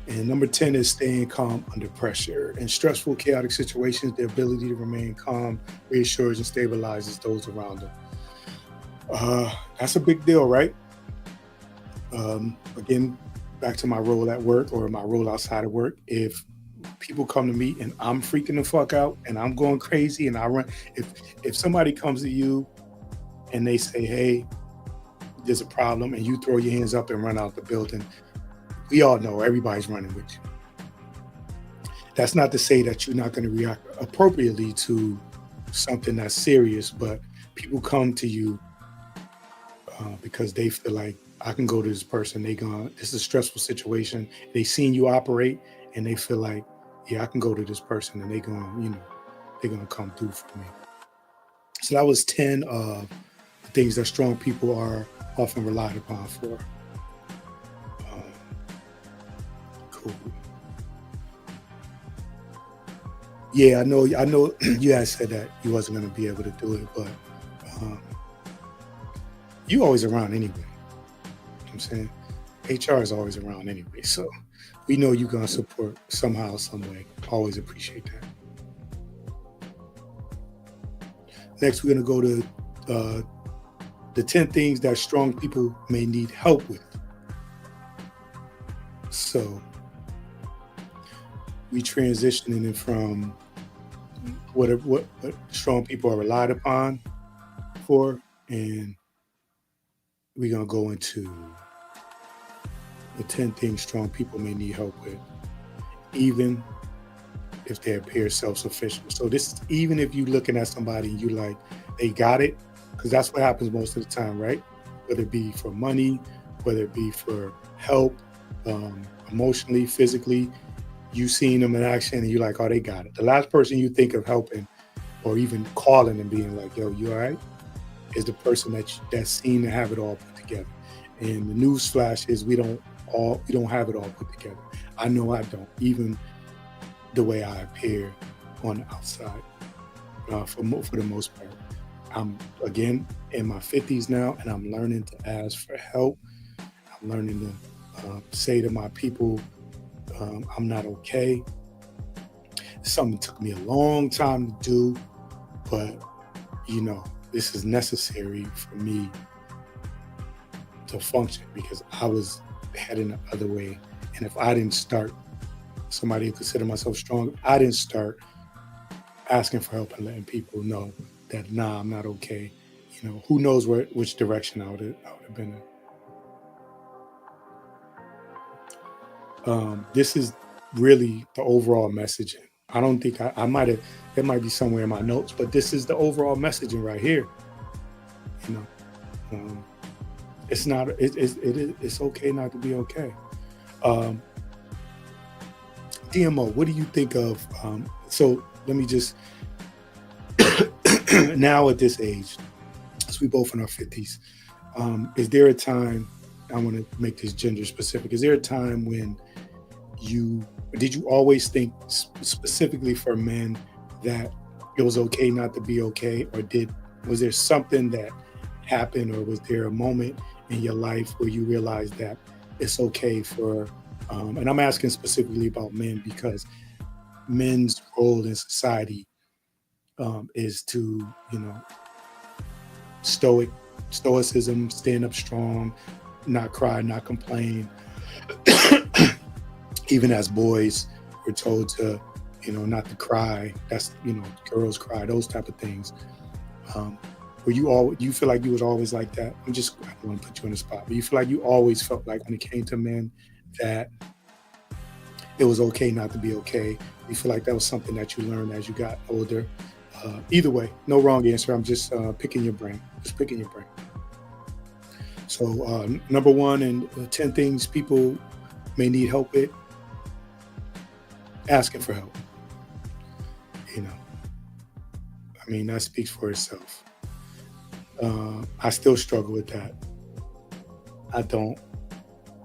And number 10 is staying calm under pressure. In stressful, chaotic situations, the ability to remain calm reassures and stabilizes those around them. That's a big deal, right? Again, back to my role at work or my role outside of work. If people come to me and I'm freaking the fuck out and I'm going crazy and I run, if somebody comes to you and they say, hey, there's a problem, and you throw your hands up and run out the building, we all know everybody's running with you. That's not to say that you're not going to react appropriately to something that's serious, but people come to you because they feel like, I can go to this person. This is a stressful situation. They seen you operate, and they feel like, yeah, I can go to this person, and they're gonna come through for me. So that was 10 things that strong people are often relied upon for. Cool. Yeah, I know. You had said that you wasn't gonna be able to do it, but you always around anyway. I'm saying HR is always around anyway, so we know you're gonna support somehow, some way. Always appreciate that. Next, we're gonna go to the 10 things that strong people may need help with. So we transitioning it from what strong people are relied upon for, and we're gonna go into the 10 things strong people may need help with, even if they appear self-sufficient. So this is even if you're looking at somebody and you like, they got it, because that's what happens most of the time, right? Whether it be for money, whether it be for help, emotionally, physically, you seen them in action and you're like, oh, they got it. The last person you think of helping or even calling and being like, yo, you all right? Is the person that's seen to have it all put together. And the news flash is we don't have it all put together. I know I don't, even the way I appear on the outside, for the most part. I'm, again, in my 50s now, and I'm learning to ask for help. I'm learning to say to my people, I'm not okay. Something took me a long time to do, but, this is necessary for me to function, because I was heading the other way. And if I didn't start, somebody who consider myself strong, I didn't start asking for help and letting people know that, nah, I'm not okay. Who knows which direction I would have been in. This is really the overall messaging. I don't think I might have, it might be somewhere in my notes, but this is the overall messaging right here. It's not, it's okay not to be okay. DMO, what do you think of, so let me just, now at this age, as we both in our 50s, is there a time, I want to make this gender specific, is there a time when did you always think specifically for men that it was okay not to be okay, or was there something that happened, or was there a moment in your life where you realized that it's okay for, and I'm asking specifically about men because men's role in society is to, stoicism, stand up strong, not cry, not complain. Even as boys, we're told to not to cry. That's, girls cry, those type of things. Um, were you all you feel like you was always like that? I don't want to put you on the spot, but you feel like you always felt like when it came to men that it was okay not to be okay. You feel like that was something that you learned as you got older. Either way, no wrong answer. I'm just picking your brain. Just picking your brain. So, number one, and 10 things people may need help with, asking for help. You know, I mean, that speaks for itself. I still struggle with that. I don't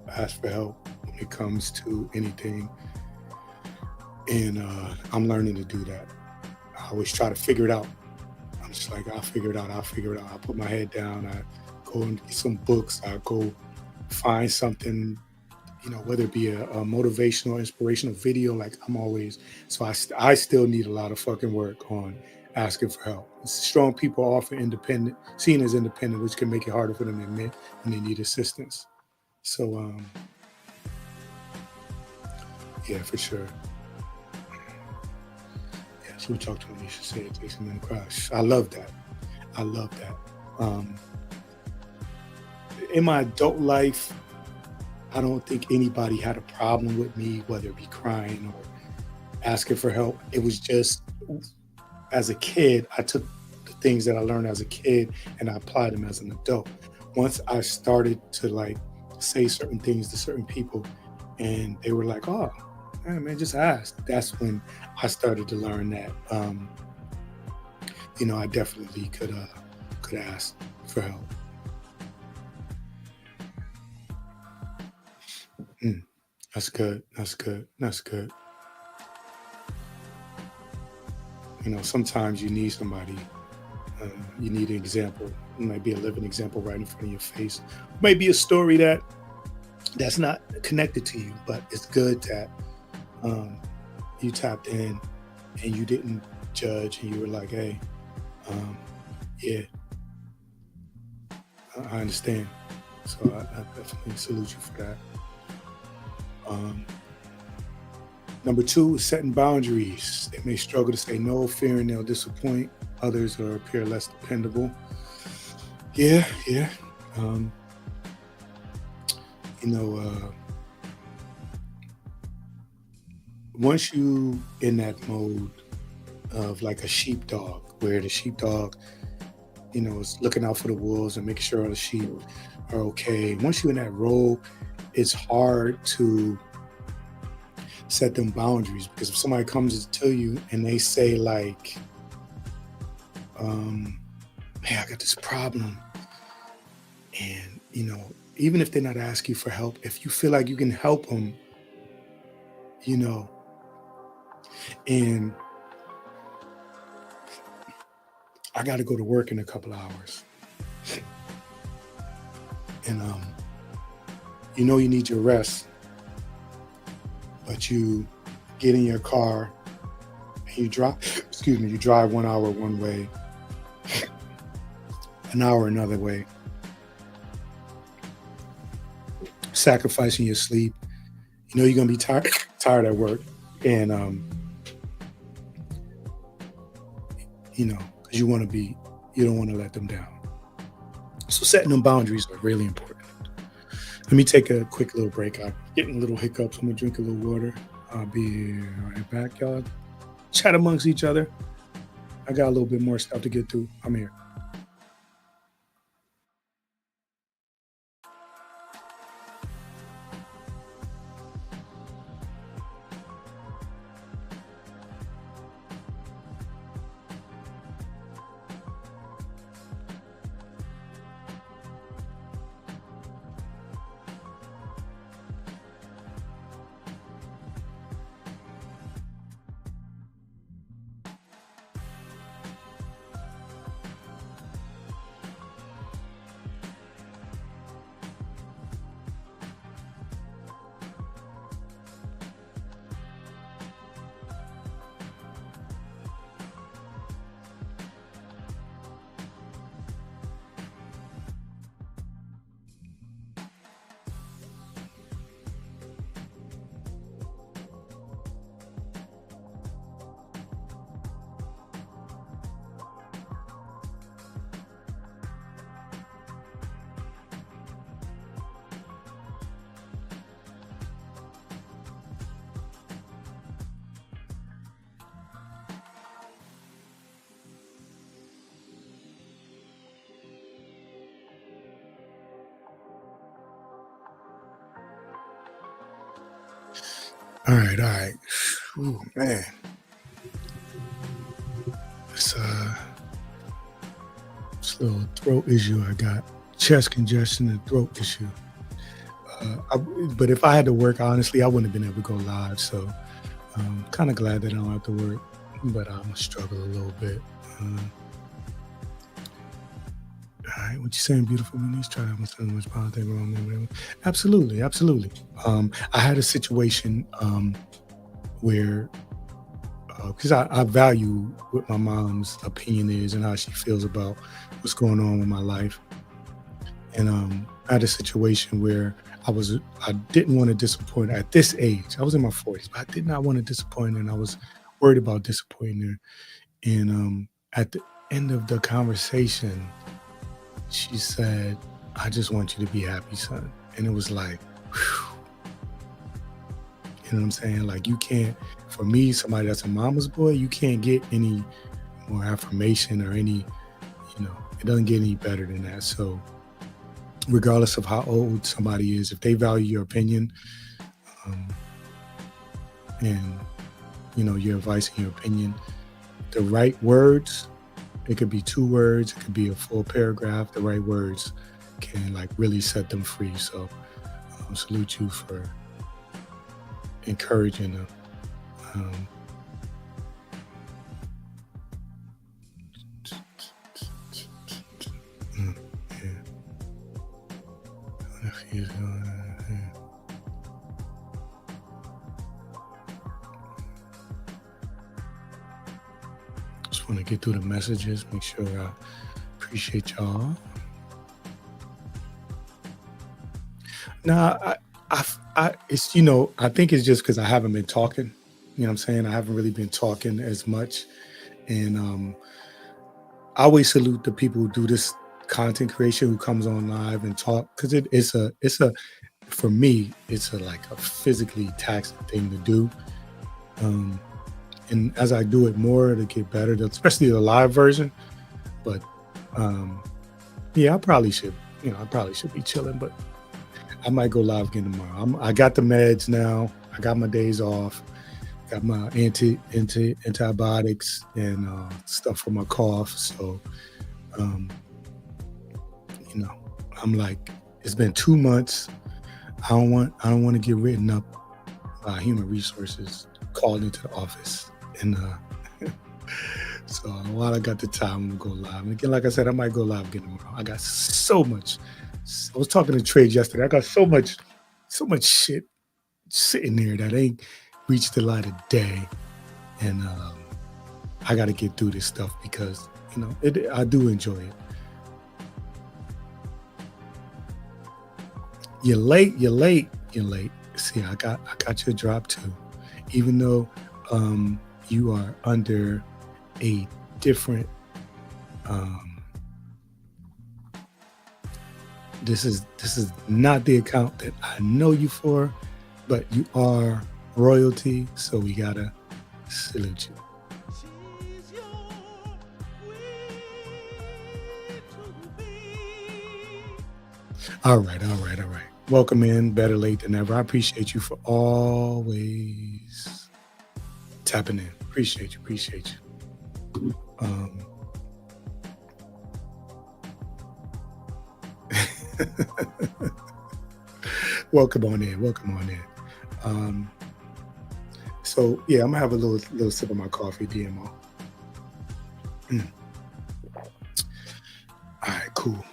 ask for help when it comes to anything. And I'm learning to do that. I always try to figure it out. I'm just like, I'll figure it out. I'll figure it out. I put my head down. I go and get some books. I go find something, whether it be a motivational, inspirational video. Like I'm always, so I still need a lot of fucking work on asking for help. Strong people are often seen as independent, which can make it harder for them to admit when they need assistance. So, yeah, for sure. Yeah, so we talked to him. You should say it takes a minute to crush. I love that. I love that. Um, in my adult life, I don't think anybody had a problem with me, whether it be crying or asking for help. It was just as a kid, I took the things that I learned as a kid and I applied them as an adult. Once I started to like say certain things to certain people and they were like, oh, hey, man, just ask. That's when I started to learn that, I definitely could ask for help. Mm, that's good. That's good. That's good. Sometimes you need somebody. You need an example. It might be a living example right in front of your face. It might be a story that's not connected to you, but it's good that um, you tapped in and you didn't judge and you were like, hey, um, yeah, I understand. So I definitely salute you for that. Um, Number two is setting boundaries. They may struggle to say no, fearing they'll disappoint others or appear less dependable. Yeah, yeah. Um, you know, once you in that mode of like a sheepdog, where the sheepdog, is looking out for the wolves and making sure all the sheep are okay. Once you're in that role, it's hard to set them boundaries because if somebody comes to you and they say like, hey, I got this problem, and even if they're not asking you for help, if you feel like you can help them, you know, and I got to go to work in a couple of hours, and you need your rest, but you get in your car and you drive. Excuse me, you drive 1 hour one way, an hour another way, sacrificing your sleep. You're gonna be tired at work, and because you don't want to let them down. So setting them boundaries are really important. Let me take a quick little break. I'm getting a little hiccups. I'm gonna drink a little water. I'll be right back, y'all. Chat amongst each other. I got a little bit more stuff to get through. I'm here. All right, all right. Ooh, man, this this little throat issue I got, chest congestion and throat issue. I, but if I had to work, honestly, I wouldn't have been able to go live. So kind of glad that I don't have to work, but I'm gonna struggle a little bit. All right, what you saying, beautiful Denise? Try to have so much politics wrong. Whatever. Absolutely, absolutely. I had a situation where because I value what my mom's opinion is and how she feels about what's going on with my life. And I had a situation where I didn't want to disappoint her at this age. I was in my 40s, but I did not want to disappoint her, and I was worried about disappointing her. And at the end of the conversation, she said, "I just want you to be happy, son." And it was like, whew, you know what I'm saying? Like you can't, for me, somebody that's a mama's boy, you can't get any more affirmation or any, it doesn't get any better than that. So regardless of how old somebody is, if they value your opinion, um, and your advice and your opinion, the right words, it could be 2 words, it could be a full paragraph. The right words can like really set them free. So salute you for encouraging them. Um, yeah. Just want to get through the messages, make sure I appreciate y'all. Nah, it's I think it's just because I haven't been talking. You know what I'm saying? I haven't really been talking as much, and I always salute the people who do this content creation who comes on live and talk because it's a for me it's a like a physically taxing thing to do. Um, and as I do it more, to get better, especially the live version. But um, yeah, I probably should be chilling, but I might go live again tomorrow. I got the meds now. I got my days off. Got my antibiotics and stuff for my cough. So, um, you know, I'm like, it's been 2 months. I don't want to get written up by human resources, called into the office, and so while I got the time, I'm gonna go live. And again, like I said, I might go live again tomorrow. I got so much. I was talking to Trade yesterday. I got so much shit sitting there that ain't reached the light of day, and I got to get through this stuff because I do enjoy it. You're late. You're late. You're late. See, I got your drop too, even though you are under a different. Um, this is not the account that I know you for, but you are royalty, so we gotta salute you. All right, all right, all right. Welcome in, better late than ever. I appreciate you for always tapping in. Appreciate you, appreciate you. Welcome on in, welcome on in. So yeah, I'm gonna have a little sip of my coffee, DMO. All right, cool.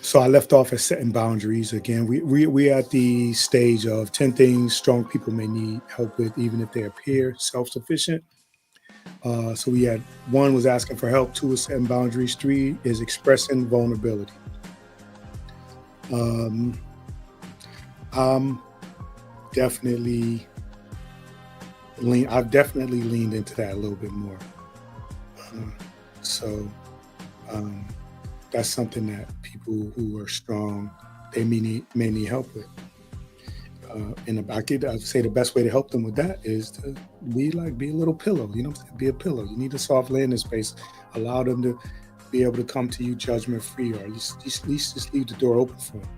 So I left off at setting boundaries. Again, we at the stage of 10 things strong people may need help with, even if they appear self-sufficient. So we had 1 was asking for help, 2 is setting boundaries, 3 is expressing vulnerability. I'm definitely I've definitely leaned into that a little bit more. So um, that's something that people who are strong they may need help with. And I'd say the best way to help them with that is to be a little pillow. You know what I'm saying? Be a pillow. You need a soft landing space. Allow them to be able to come to you judgment free, or at least just leave the door open for them.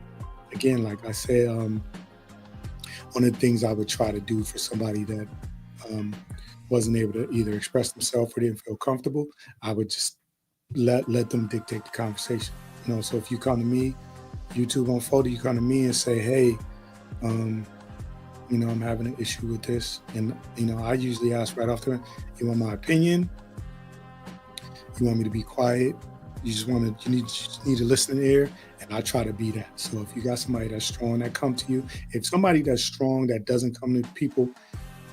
again, like I said, one of the things I would try to do for somebody that um, wasn't able to either express themselves or didn't feel comfortable, I would just let them dictate the conversation. So if you come to me, YouTube on photo, you come to me and say, hey, um, I'm having an issue with this, and I usually ask right off the, you want my opinion? You want me to be quiet? You just need a listening ear, and I try to be that. So if you got somebody that's strong that come to you, if somebody that's strong that doesn't come to people,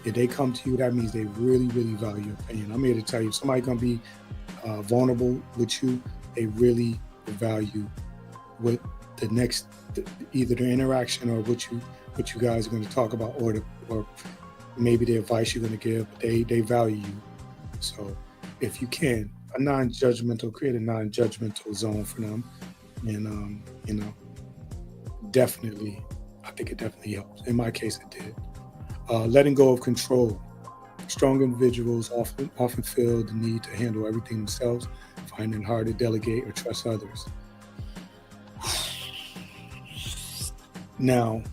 if they come to you, that means they really, really value your opinion. I'm here to tell you, if somebody gonna be vulnerable with you, they really value what the next, either the interaction or what you guys are going to talk about, or maybe the advice you're going to give. They value you. So if you can, create a non-judgmental zone for them, and definitely, I think it definitely helps. In my case, it did. Letting go of control. Strong individuals often feel the need to handle everything themselves, finding it hard to delegate or trust others. Now,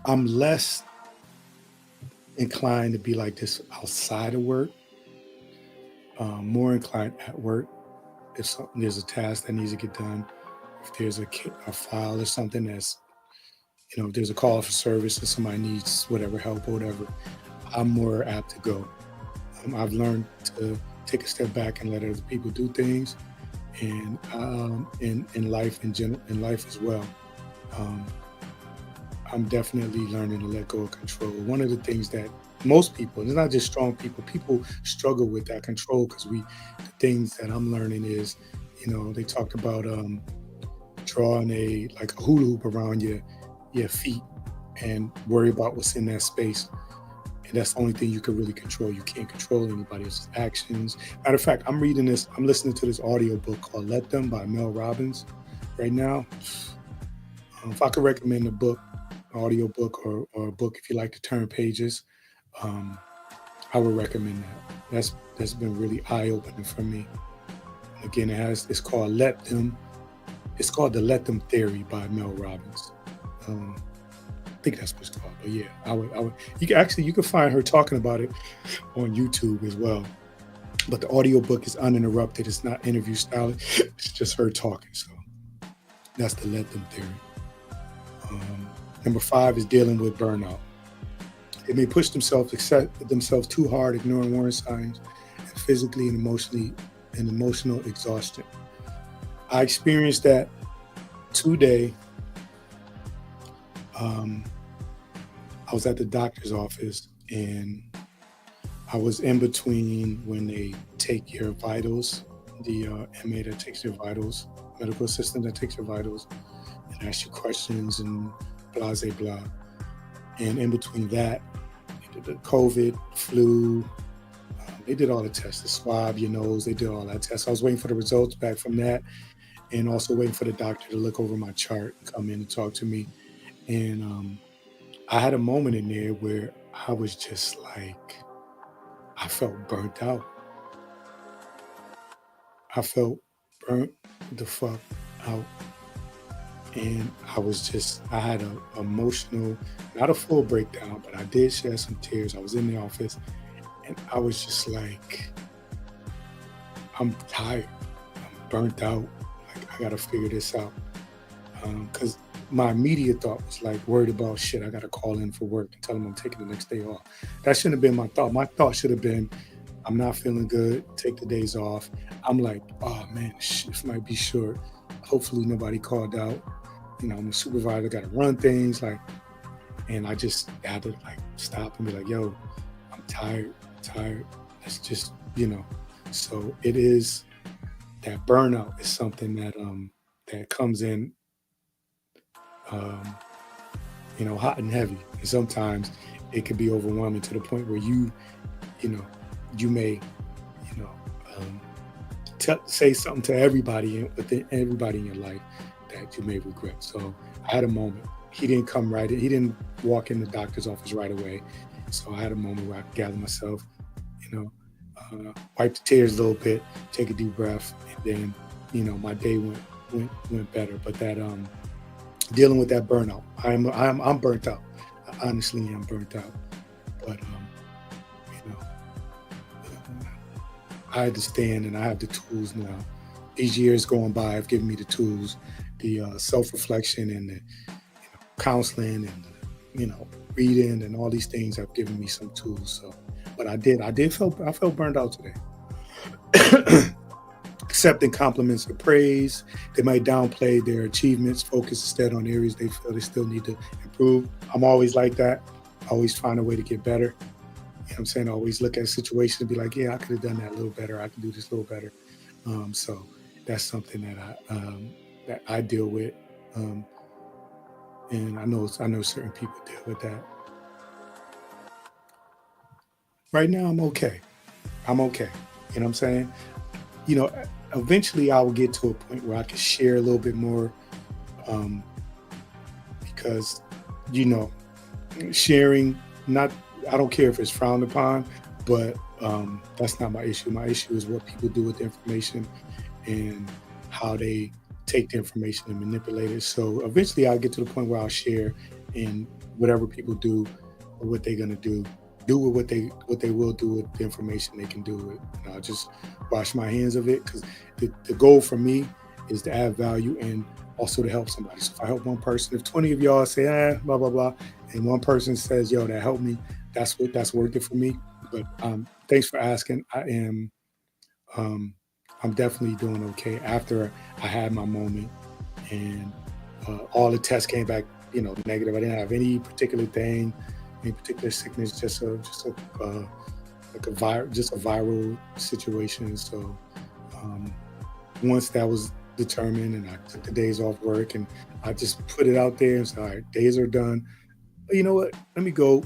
I'm less inclined to be like this outside of work, more inclined at work. If there's a task that needs to get done, if there's a file or something that's, if there's a call for service and somebody needs whatever help or whatever, I'm more apt to go. I've learned to take a step back and let other people do things, and in life in life as well. Um, I'm definitely learning to let go of control. One of the things that most people, it's not just strong people struggle with that control, because the things that I'm learning is, they talked about drawing like a hula hoop around your feet and worry about what's in that space. And that's the only thing you can really control. You can't control anybody else's actions. Matter of fact, I'm listening to this audio book called Let Them by Mel Robbins right now. If I could recommend a book, audio book, or a book if you like to turn pages, um, I would recommend that. That's been really eye-opening for me. And again, it's called Let Them. It's called the Let Them Theory by Mel Robbins. I think that's what it's called. But yeah, I would. You can find her talking about it on YouTube as well. But the audio book is uninterrupted. It's not interview style. It's just her talking. So that's the Let Them Theory. Number 5 is dealing with burnout. They may push themselves too hard, ignoring warning signs, and physically and emotional exhaustion. I experienced that today. I was at the doctor's office, and I was in between when they take your vitals, the MA that takes your vitals, medical assistant that takes your vitals, and asks you questions and blah, blah, blah. And in between that, they did the COVID, flu, they did all the tests, the swab, your nose, they did all that test. I was waiting for the results back from that, and also waiting for the doctor to look over my chart and come in and talk to me. And I had a moment in there where I was just like, I felt burnt out. I felt burnt the fuck out. And I had an emotional, not a full breakdown, but I did shed some tears. I was in the office, and I was just like, I'm tired. I'm burnt out. Like, I got to figure this out. Because my immediate thought was like, worried about shit. I got to call in for work and tell them I'm taking the next day off. That shouldn't have been my thought. My thought should have been, I'm not feeling good. Take the days off. I'm like, oh man, shift might be short. Hopefully nobody called out. I'm a supervisor, got to run things and I just had to like stop and be like, yo, I'm tired. Let's just, so it is, that burnout is something that comes in, hot and heavy. And sometimes it could be overwhelming to the point where you may, you know, um, say something to everybody within everybody in your life that you may regret. So I had a moment. He didn't come right in. He didn't walk in the doctor's office right away. So I had a moment where I could gather myself, wipe the tears a little bit, take a deep breath, and then, my day went better. But dealing with that burnout. I'm burnt out. I honestly am burnt out. But you know, I understand and I have the tools now. These years going by have given me the tools, the self reflection and the counseling and the, reading and all these things have given me some tools. So, but I felt burned out today. Accepting compliments or praise, they might downplay their achievements, focus instead on areas they feel they still need to improve. I'm always like that. I always find a way to get better. What I'm saying? I always look at a situation and be like, yeah, I could have done that a little better. I can do this a little better. So that's something that I deal with, um, and I know certain people deal with that. Right now, I'm okay. I'm okay. You know what I'm saying? You know, eventually I will get to a point where I can share a little bit more, um, because you know sharing not I don't care if it's frowned upon, but that's not my issue. My issue is what people do with the information and how they take the information and manipulate it. So eventually I'll get to the point where I'll share, and whatever people do or what they're gonna do with what they will do with the information they can do with. And I'll just wash my hands of it because the goal for me is to add value and also to help somebody. So if I help one person, if 20 of y'all say blah blah blah, and one person says, yo, that helped me, that's worth it for me. But thanks for asking. Um, I'm definitely doing okay after I had my moment, and all the tests came back, negative. I didn't have any particular thing, any particular sickness, just a like just a viral situation. So um, once that was determined, and I took the days off work, and I just put it out there and said, all right, days are done. But you know what? Let me go.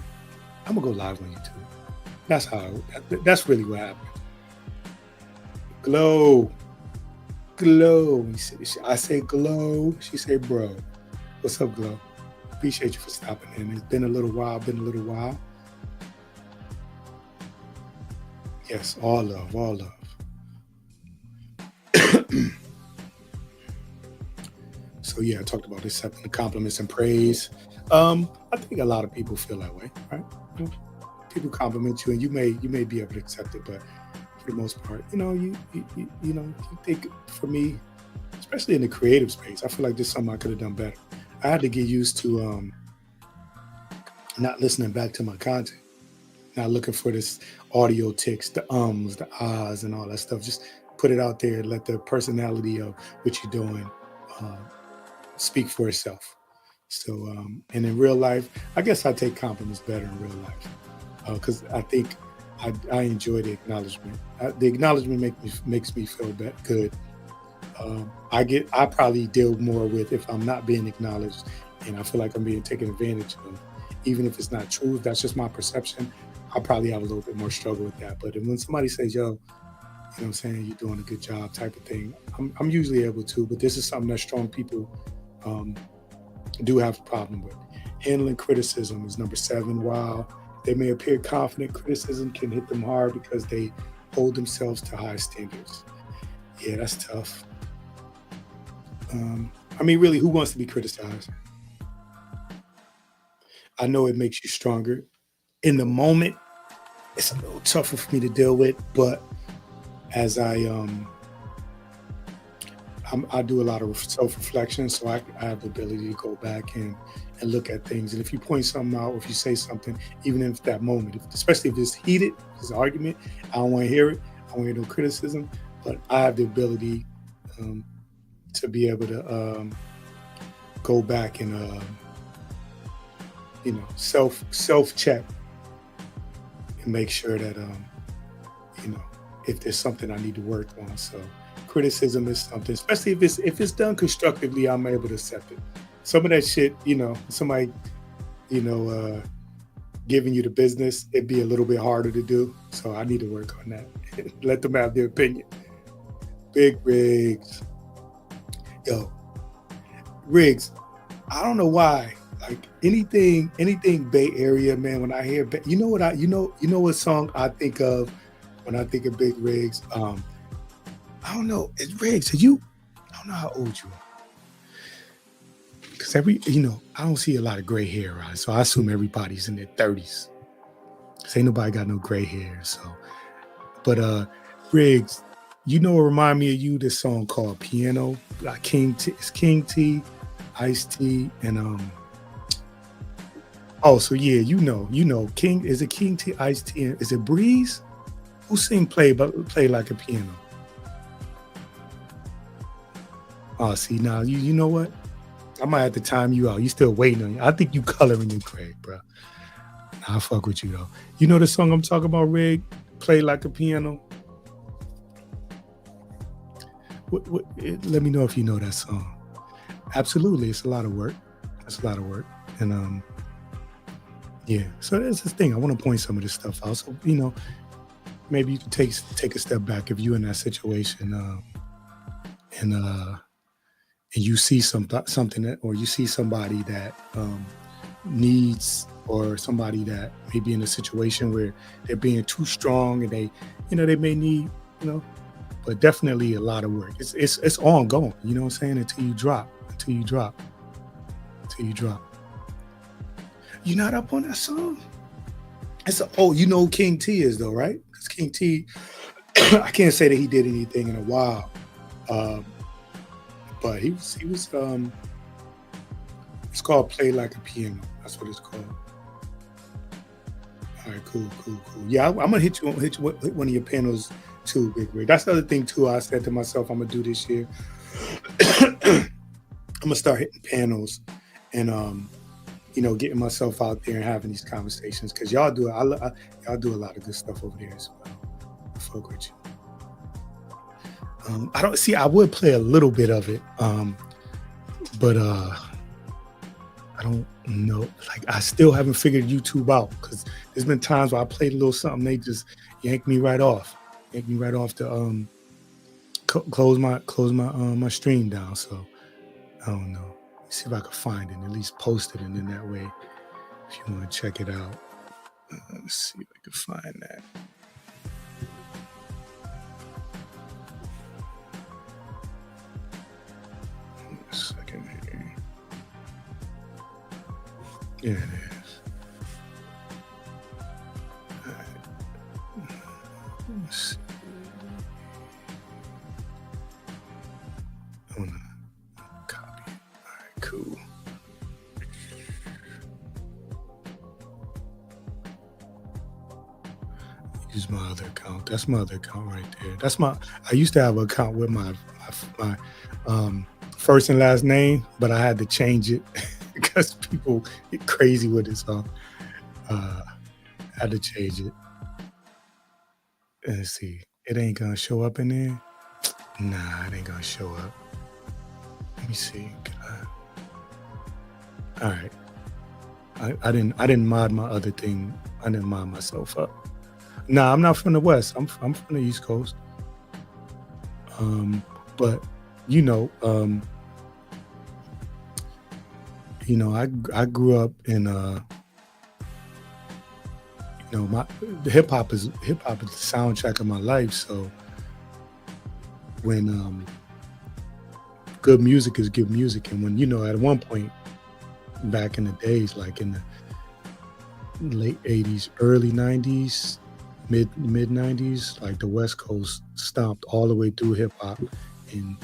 I'm gonna go live on YouTube. That's really what happened. Glow, glow. I say glow. She say bro. What's up, glow? Appreciate you for stopping in. It's been a little while. Been a little while. Yes, all love, all love. So yeah, I talked about accepting the compliments and praise. I think a lot of people feel that way, right? People compliment you, and you may be able to accept it, but for the most part, you think for me, especially in the creative space, I feel like there's something I could have done better. I had to get used to not listening back to my content, not looking for this audio ticks, the ums, the ahs, and all that stuff. Just put it out there, let the personality of what you're doing uh, speak for itself. So, and in real life, I guess I take compliments better in real life because I think I enjoy the acknowledgement. The acknowledgement makes me feel good. I probably deal more with if I'm not being acknowledged and I feel like I'm being taken advantage of, even if it's not true. That's just my perception. I probably have a little bit more struggle with that. But when somebody says, "Yo," what I'm saying, "you're doing a good job," type of thing, I'm usually able to. But this is something that strong people um, do have a problem with. Handling criticism is number 7. While they may appear confident, criticism can hit them hard because they hold themselves to high standards. Yeah, that's tough. I mean, really, who wants to be criticized? I know it makes you stronger. In the moment, it's a little tougher for me to deal with, but as I do a lot of self reflection, so I have the ability to go back and look at things. And if you point something out, or if you say something, even if that moment, especially if it's heated, if it's an argument, I don't want to hear it. I don't want to hear no criticism, but I have the ability um, to be able to go back and self check and make sure that you know if there's something I need to work on. So criticism is something, especially if it's done constructively, I'm able to accept it. Some of that shit, somebody, you know, uh, giving you the business, it'd be a little bit harder to do. So I need to work on that. Let them have their opinion. Big Rigs, yo, Riggs. I don't know why. Like anything Bay Area, man. When I hear, you know what song I think of when I think of Big Rigs. I don't know. It's Riggs. I don't know how old you are. because I don't see a lot of gray hair, right? So I assume everybody's in their 30s. Cause ain't nobody got no gray hair. So, but Riggs, what remind me of you? This song called Piano. Like King T, it's King T, Ice T, and oh, so yeah, King, is it King T, Ice T, and is it Breeze? Who sing play like a piano? Oh, see now you know what? I might have to time you out. You still waiting on you. I think you coloring your grade, bro. I'll fuck with you though. You know the song I'm talking about, Rig? Play like a piano. Let me know if you know that song. Absolutely, it's a lot of work. It's a lot of work, and yeah. So that's the thing. I want to point some of this stuff out. So maybe you can take a step back if you're in that situation, and and you see something that, or you see somebody that needs, or somebody that may be in a situation where they're being too strong, and they may need, but definitely a lot of work. It's ongoing. You know what I'm saying? Until you drop. You're not up on that song. You know who King T is though, right? Because King T, I can't say that he did anything in a while, um, but he was. It's called Play Like a Piano. That's what it's called. All right, cool. Yeah, I'm gonna hit you with one of your panels too, Big Rig. That's the other thing too. I said to myself, I'm gonna do this year. I'm gonna start hitting panels, and getting myself out there and having these conversations, because y'all do a lot of good stuff over there as well. I fuck with you. I don't see. I would play a little bit of it, but I don't know. Like, I still haven't figured YouTube out, because there's been times where I played a little something, they just yank me right off, to close my stream down. So I don't know. Let's see if I can find it and at least post it, and then that way, if you want to check it out, let's see if I can find that. A second here. Yeah, it is. All right. Let's see. I want to copy it. All right, cool. Use my other account. That's my other account right there. I used to have an account with my first and last name, but I had to change it because people get crazy with it. So I had to change it. Let's see. It ain't gonna show up in there. Nah, it ain't gonna show up. Let me see. All right. I didn't mod my other thing. I didn't mod myself up. Nah, I'm not from the West. I'm from the East Coast. But I grew up in my the hip hop is the soundtrack of my life. So when good music is good music, and when at one point back in the days, like in the late 80s, early 90s, mid 90s, like the West Coast stomped all the way through hip hop, and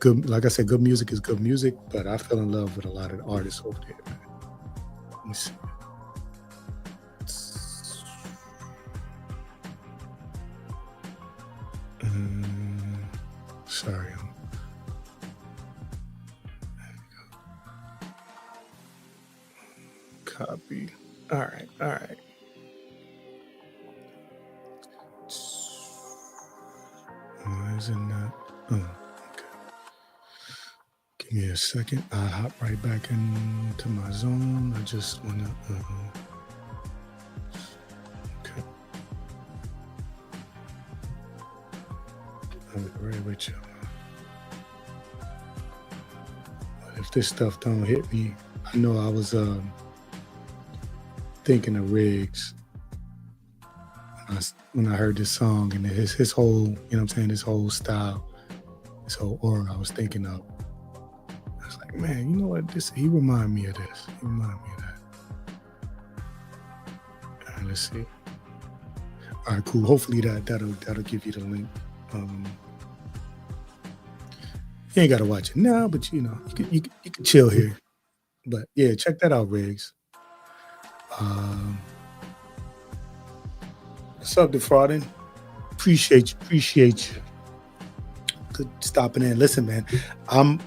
good, like I said, good music is good music, but I fell in love with a lot of the artists over there. Let me see. Sorry. Copy. All right. Why is it not? Oh, okay. Give me a second. I'll hop right back into my zone. I just want to. Okay. I'll be right with you. But if this stuff don't hit me, I know I was thinking of Riggs when I heard this song, and his whole, his whole style, his whole aura I was thinking of. Man, you know what? He remind me of this. He remind me of that. Let's see. All right, cool. Hopefully that'll give you the link. Um, you ain't gotta watch it now, but you can chill here. But yeah, check that out, Riggs. Um, what's up, defrauding? Appreciate you. Good stopping in. Listen, man, I'm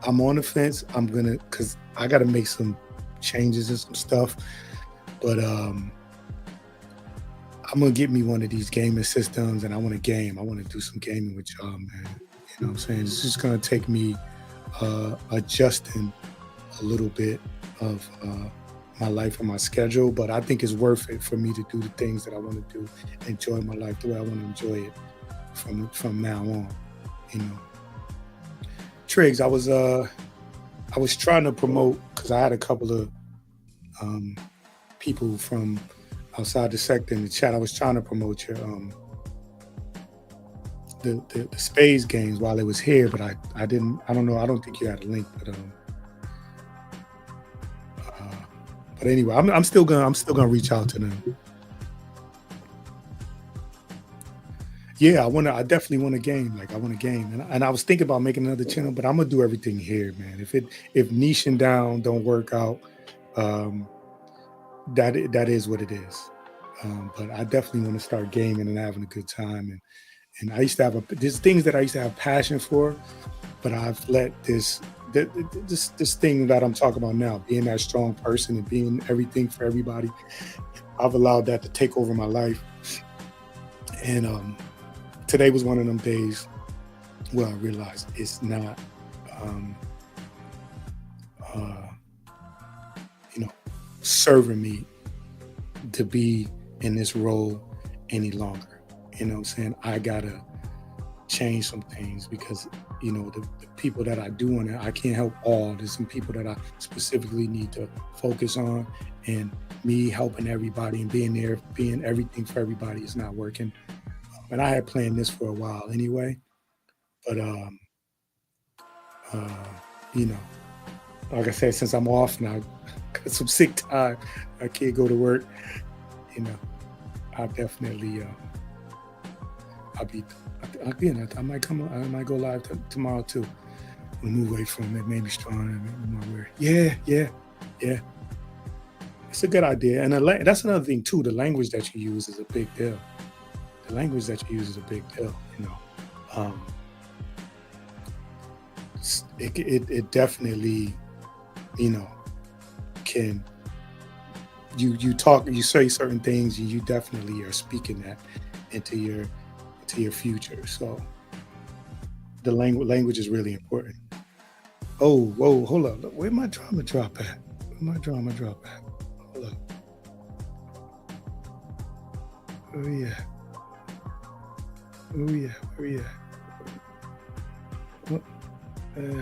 I'm on the fence. I'm gonna because I gotta make some changes and some stuff. But I'm gonna get me one of these gaming systems and I want to game. I want to do some gaming with y'all, man. You know what I'm saying? It's just gonna take me adjusting a little bit of my life and my schedule, but I think it's worth it for me to do the things that I want to do, enjoy my life the way I want to enjoy it from now on. You know, Triggs, I was trying to promote because I had a couple of um, people from outside the sector in the chat. I was trying to promote your the spades games while it was here, but I didn't. I don't know. I don't think you had a link, uh, but anyway, I'm still gonna reach out to them. Yeah, I definitely want a game. Like I want a game, and I was thinking about making another channel, but I'm gonna do everything here, man. If niching down don't work out, um, that is what it is. But I definitely want to start gaming and having a good time. And I used to have there's things that I used to have passion for, but I've let this thing that I'm talking about now, being that strong person and being everything for everybody, I've allowed that to take over my life. And today was one of them days where I realized it's not, um, uh, serving me to be in this role any longer. You know what I'm saying? I gotta change some things because the people that I do want to, I can't help all. There's some people that I specifically need to focus on, and me helping everybody and being there, being everything for everybody is not working. And I had planned this for a while anyway, but uh, you know, like I said, since I'm off now, got some sick time, I can't go to work. You know, I'll definitely, I'll be again. I might come. I might go live tomorrow too. We'll move away from it, maybe strong. Yeah. It's a good idea, and that's another thing too. The language that you use is a big deal. The language that you use is a big deal. Um, it definitely, can you say certain things, and you definitely are speaking that into your future. So the language is really important. Oh, whoa, hold up. Where my drama drop at? Where my drama drop at? Hold up. Oh yeah. Where we at? Oh,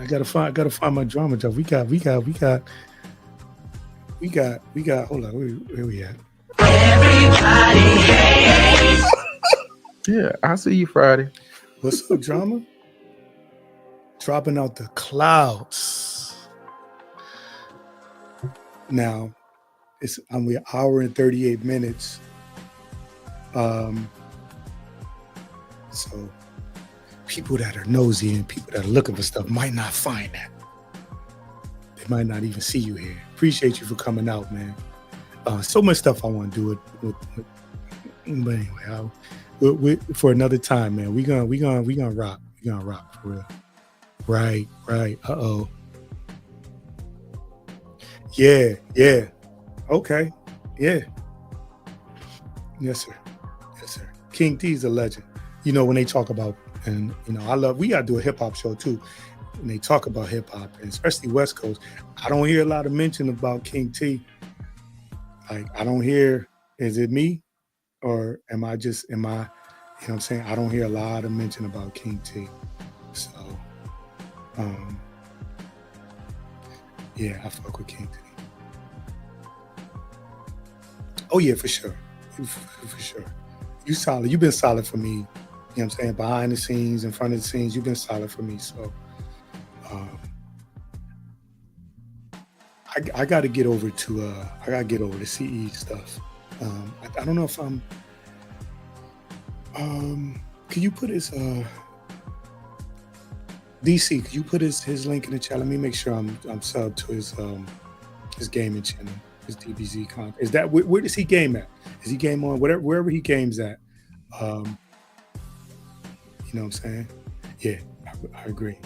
I gotta find my drama drop. We got. Hold on, where we at? Yeah, I see you Friday. What's up, drama? Dropping out the clouds. Now, we're an hour and 38 minutes. So people that are nosy and people that are looking for stuff might not find that. They might not even see you here. Appreciate you for coming out, man. So much stuff I want to do with but anyway, for another time, man. We gonna rock. We gonna rock for real. Right. Uh-oh. Yeah. Okay. Yeah. Yes, sir. King T's a legend. When they talk about, and we gotta do a hip hop show too. When they talk about hip hop, and especially West Coast, I don't hear a lot of mention about King T. Like I don't hear, is it me? Or am I, you know what I'm saying? I don't hear a lot of mention about King T. So, yeah, I fuck with King T. Oh yeah, for sure. For sure. You solid. You've been solid for me. You know what I'm saying? Behind the scenes, in front of the scenes, you've been solid for me. So, I got to get over to I got to get over the CE stuff. I don't know if I'm. Can you put his DC? Could you put his link in the chat? Let me make sure I'm subbed to his gaming channel, his DBZ content. Is that where does he game at? Is he game on wherever he games at? Um, you know what I'm saying? Yeah, I agree.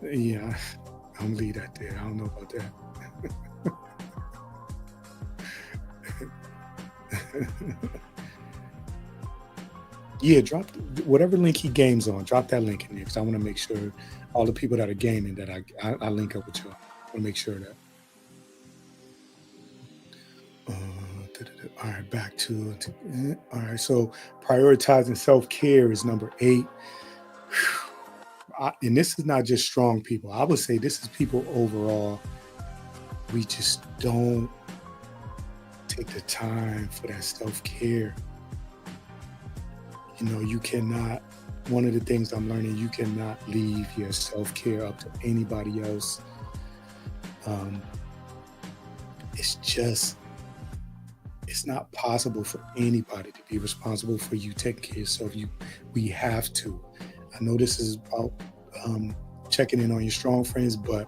Yeah, I'm gonna leave that there. I don't know about that. Yeah, drop whatever link he games on. Drop that link in there because I want to make sure all the people that are gaming that I link up with y'all. I want to make sure that. All right, back to all right. So prioritizing self-care is number 8. And this is not just strong people. I would say this is people overall. We just don't take the time for that self-care. You know, you cannot, one of the things I'm learning, you cannot leave your self-care up to anybody else. It's not possible for anybody to be responsible for you taking care of yourself. We have to. I know this is about checking in on your strong friends, but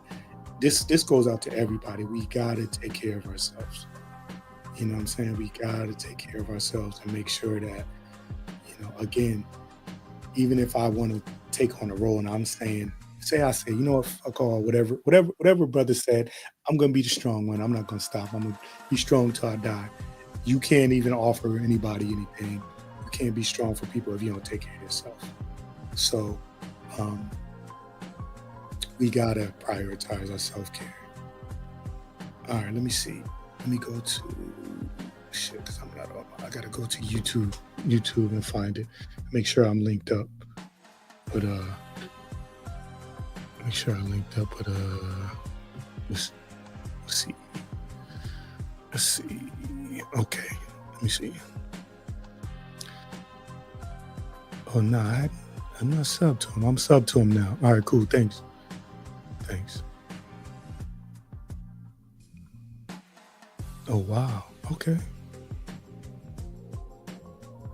this goes out to everybody. We gotta take care of ourselves. You know what I'm saying? We gotta take care of ourselves and make sure that, again, even if I want to take on a role and I'm saying, I say, you know what, fuck all, whatever brother said, I'm gonna be the strong one. I'm not gonna stop. I'm gonna be strong till I die. You can't even offer anybody anything. You can't be strong for people if you don't take care of yourself. So we gotta prioritize our self-care. All right, let me see. Let me go to because I'm not on. I gotta go to YouTube and find it. Make sure I'm linked up. But make sure I'm linked up with let's see. Okay, let me see. Oh no, I'm not subbed to him. I'm subbed to him now. All right, cool. Thanks. Oh wow. Okay.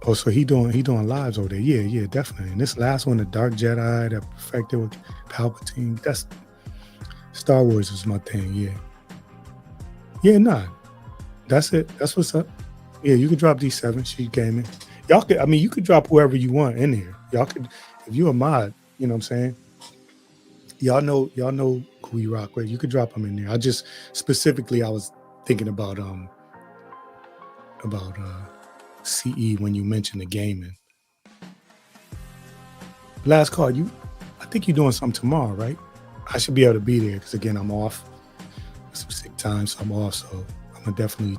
Oh, so he doing lives over there. Yeah, definitely. And this last one, the Dark Jedi that perfected with Palpatine, that's Star Wars is my thing. Yeah, nah. That's it. That's what's up. Yeah, you can drop D7. She's gaming. Y'all could, you could drop whoever you want in here. Y'all could, if you a mod, you know what I'm saying? Y'all know who you rock with. You could drop them in there. I just specifically I was thinking about CE when you mentioned the gaming. Last call, I think you're doing something tomorrow, right? I should be able to be there because again, I'm off. Some sick time, so I'm off. So I'm gonna definitely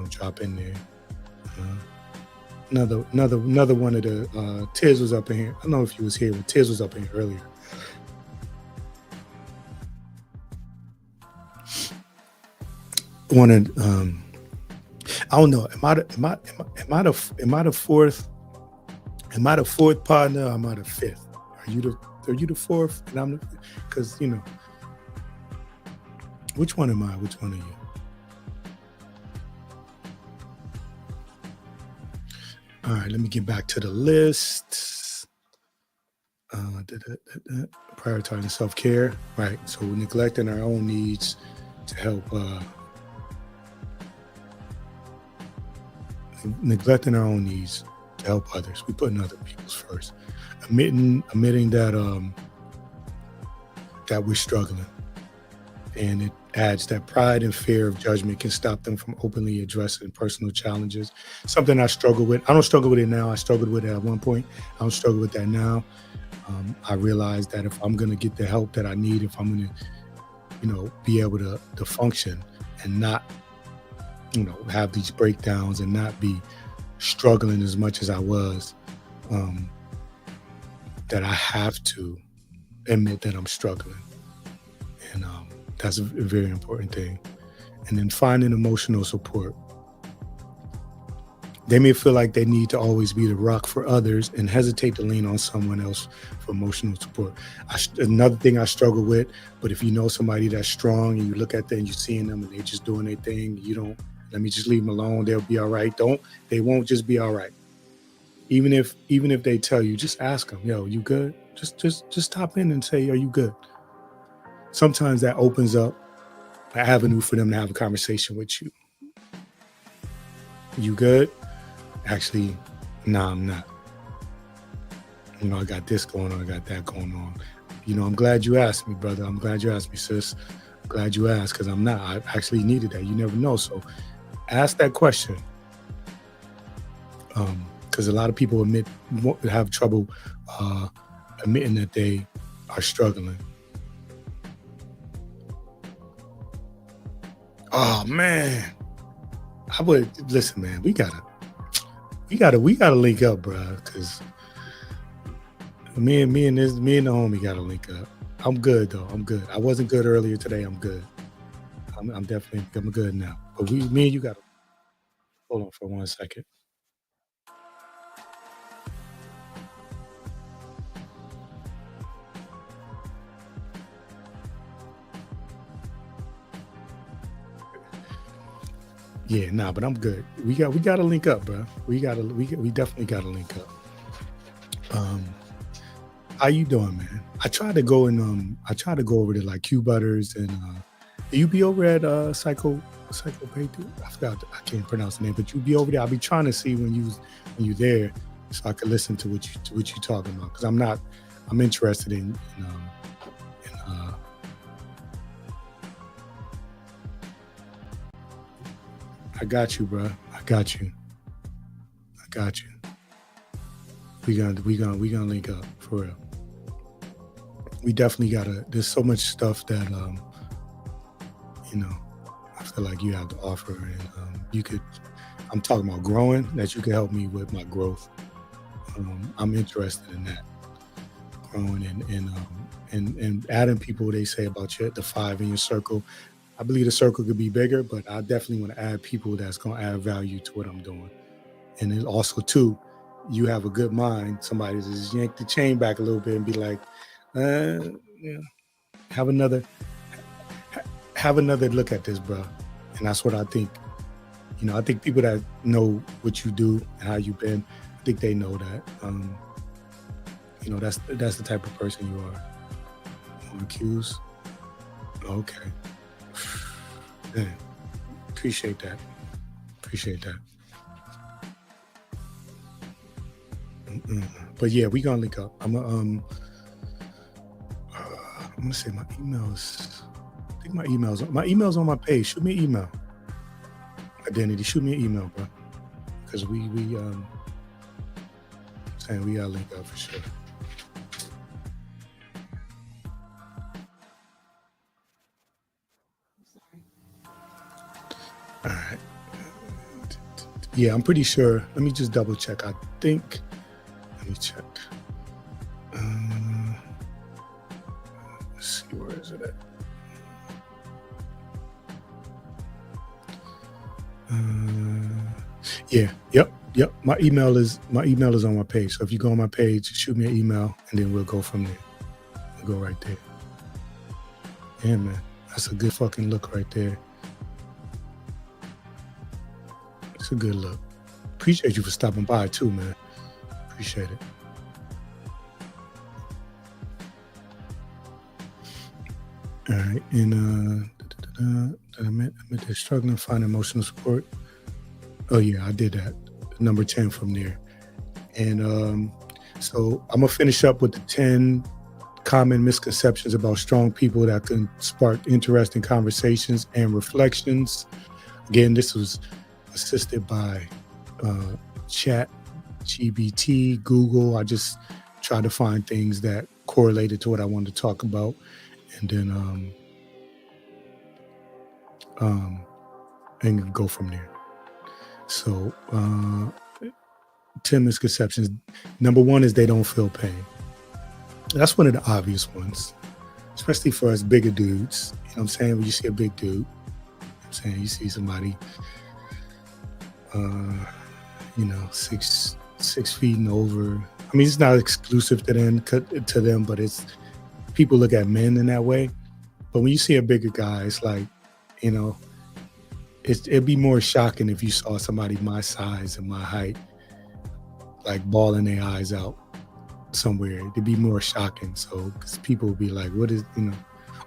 drop in there. Another one of the Tiz was up in here. I don't know if you was here, but Tiz was up in here earlier. Wanted I don't know. Am I the fourth? Am I the fourth partner? Or am I the fifth? Are you the fourth? And I'm because which one am I? Which one are you? All right, let me get back to the list. Prioritizing self-care, right? So we're neglecting our own needs to help. Neglecting our own needs to help others. We're putting other people's first. Admitting that that we're struggling, and it adds that pride and fear of judgment can stop them from openly addressing personal challenges. Something I struggle with. I don't struggle with it now. I struggled with it at one point. I don't struggle with that now. I realize that if I'm going to get the help that I need, if I'm going to, be able to function and not, have these breakdowns and not be struggling as much as I was, that I have to admit that I'm struggling. And that's a very important thing. And then finding emotional support. They may feel like they need to always be the rock for others and hesitate to lean on someone else for emotional support. Another thing I struggle with, but if you know somebody that's strong and you look at them and you're seeing them and they just doing their thing, you don't, let me just leave them alone. They'll be all right. They won't just be all right. Even if they tell you, just ask them, yo, you good? Just stop in and say, are you good? Sometimes that opens up an avenue for them to have a conversation with you. You good? Actually, nah, I'm not. I got this going on, I got that going on. I'm glad you asked me, brother. I'm glad you asked me, sis. I'm glad you asked, because I'm not. I actually needed that. You never know. So ask that question. Because a lot of people have trouble admitting that they are struggling. Oh man. I would listen, man. We gotta link up, bro. Because me and the homie gotta link up. I'm good though. I'm good. I wasn't good earlier today. I'm good. I'm good now. But me and you gotta hold on for 1 second. Yeah, nah, but I'm good. We gotta link up, bro. We definitely gotta link up. How you doing, man? I tried to go over to like Q Butters and you be over at Psychopathy? I forgot, I can't pronounce the name, but you be over there. I'll be trying to see when you there, so I could listen to what you talking about. Because I'm interested in I got you, bro. I got you. We gonna link up for real. We definitely gotta. There's so much stuff that I feel like you have to offer, and you could. I'm talking about growing. That you can help me with my growth. I'm interested in that, growing and adding people. They say about the 5 in your circle. I believe the circle could be bigger, but I definitely want to add people that's going to add value to what I'm doing. And then also, too, you have a good mind. Somebody just yank the chain back a little bit and be like, have another look at this, bro. And that's what I think. I think people that know what you do and how you've been, I think they know that. That's the type of person you are. On cues. Okay. Man, appreciate that. But yeah, we gonna link up. I'm gonna say my emails. I think my email's on my page. Shoot me an email. Identity. Shoot me an email, bro. Because we saying we gotta link up for sure. All right. Yeah, I'm pretty sure. Let me just double check. I think. Let me check. Let's see, where is it at? Yeah. Yep. My email is on my page. So if you go on my page, shoot me an email, and then we'll go from there. We'll go right there. Yeah, man. That's a good fucking look right there. It's a good look. Appreciate you for stopping by too, man. Appreciate it. All right, and they're struggling to find emotional support. Oh yeah, I did that. Number 10 from there. And so I'm gonna finish up with the 10 common misconceptions about strong people that can spark interesting conversations and reflections. Again, this was assisted by Chat GBT, Google. I just tried to find things that correlated to what I wanted to talk about, and then and go from there. So 10 misconceptions. Number 1 is they don't feel pain. That's one of the obvious ones, especially for us bigger dudes. You know what I'm saying? When you see a big dude, you see somebody six feet and over. I mean, it's not exclusive to them, but it's people look at men in that way. But when you see a bigger guy, it's like, you know, it'd be more shocking if you saw somebody my size and my height, like bawling their eyes out somewhere. It'd be more shocking. So, because people would be like, "What is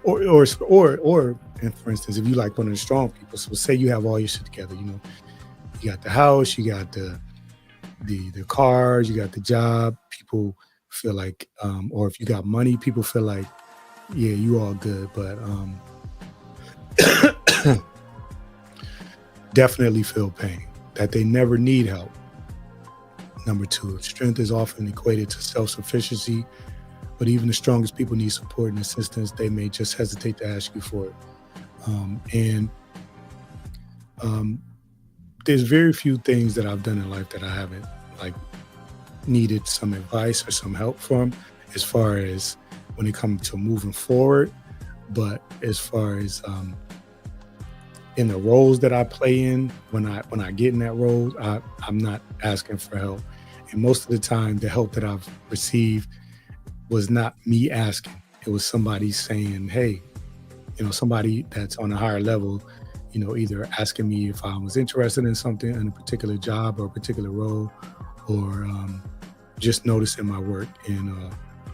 or and for instance, if you like one of the strong people, so say you have all your shit together, you got the house, you got the cars, you got the job. People feel like, or if you got money, people feel like, yeah, you all good, but definitely feel pain that they never need help. Number two, strength is often equated to self-sufficiency, but even the strongest people need support and assistance. They may just hesitate to ask you for it. And there's very few things that I've done in life that I haven't like needed some advice or some help from, as far as when it comes to moving forward. But as far as in the roles that I play in, when I get in that role, I'm not asking for help. And most of the time, the help that I've received was not me asking. It was somebody saying, "Hey," somebody that's on a higher level, either asking me if I was interested in something, in a particular job or a particular role, or just noticing my work and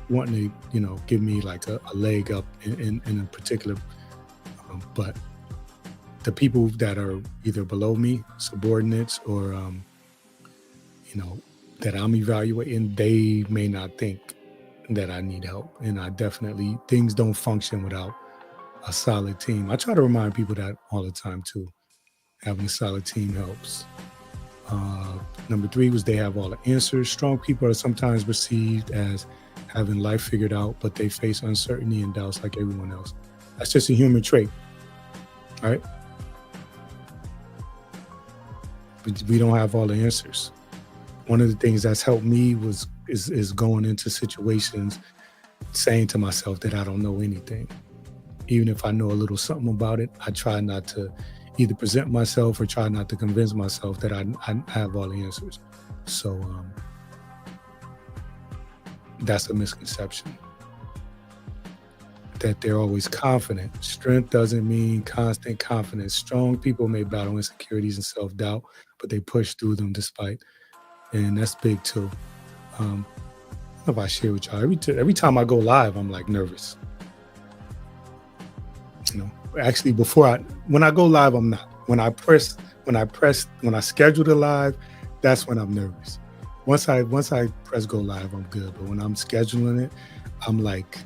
wanting to, give me like a leg up in a particular. But the people that are either below me, subordinates, or that I'm evaluating, they may not think that I need help, and I definitely things don't function without a solid team. I try to remind people that all the time too. Having a solid team helps. Uh, Number three was they have all the answers. Strong people are sometimes perceived as having life figured out, but they face uncertainty and doubts like everyone else. That's just a human trait, right? But we don't have all the answers. One of the things that's helped me is going into situations saying to myself that I don't know anything. Even if I know a little something about it, I try not to either present myself or try not to convince myself that I have all the answers. So that's a misconception, that they're always confident. Strength doesn't mean constant confidence. Strong people may battle insecurities and self-doubt, but they push through them despite, and that's big too. Um, I don't know if I share with y'all. Every time I go live, I'm like nervous. Actually, when I go live, I'm not. When I schedule the live, that's when I'm nervous. Once I press go live, I'm good. But when I'm scheduling it, I'm like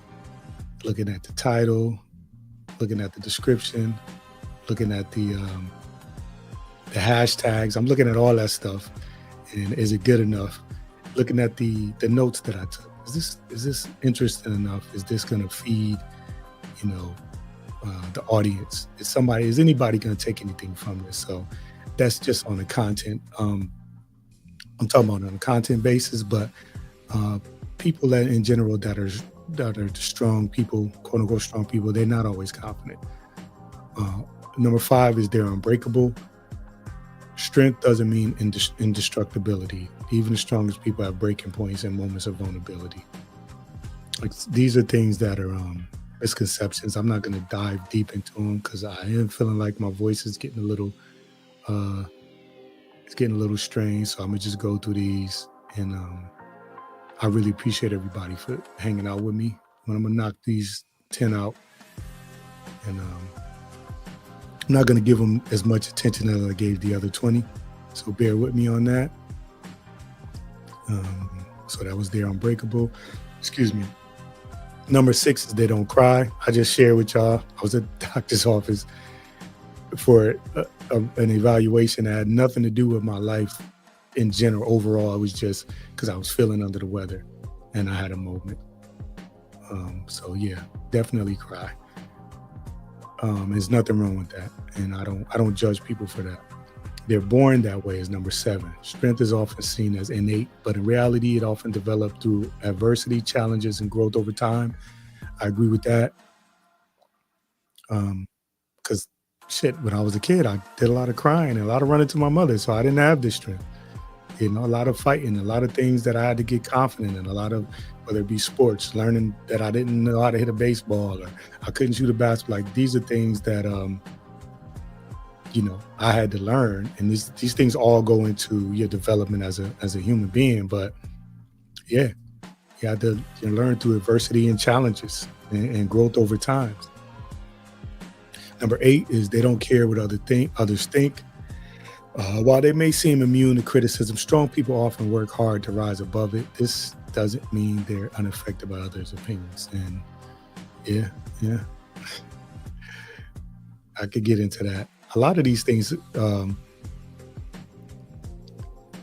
looking at the title, looking at the description, looking at the hashtags. I'm looking at all that stuff, and is it good enough? Looking at the notes that I took. Is this interesting enough? Is this going to feed, the audience? Is anybody going to take anything from this? So that's just on the content. I'm talking about on a content basis, but people that in general that are strong people, quote unquote strong people, they're not always confident. Number five is they're unbreakable. Strength doesn't mean indestructibility. Even the strongest people have breaking points and moments of vulnerability. Like, these are things that are misconceptions. I'm not going to dive deep into them because I am feeling like my voice is getting a little strained. So I'm gonna just go through these, and I really appreciate everybody for hanging out with me. When I'm gonna knock these 10 out, and I'm not gonna give them as much attention as I gave the other 20. So bear with me on that. So that was their unbreakable. Excuse me. Number 6 is they don't cry. I just shared with y'all. I was at the doctor's office for an evaluation that had nothing to do with my life in general. Overall, it was just because I was feeling under the weather and I had a moment. So yeah, definitely cry. There's nothing wrong with that, and I don't judge people for that. They're born that way is number 7. Strength is often seen as innate, but in reality, it often developed through adversity, challenges, and growth over time. I agree with that. Because when I was a kid, I did a lot of crying and a lot of running to my mother, so I didn't have this strength. a lot of fighting, a lot of things that I had to get confident in, a lot of, whether it be sports, learning that I didn't know how to hit a baseball or I couldn't shoot a basketball. Like these are things that I had to learn, and these things all go into your development as a human being. But yeah, you had to learn through adversity and challenges and growth over time. Number 8 is they don't care what others think. While they may seem immune to criticism, strong people often work hard to rise above it. This doesn't mean they're unaffected by others' opinions. And yeah, I could get into that. A lot of these things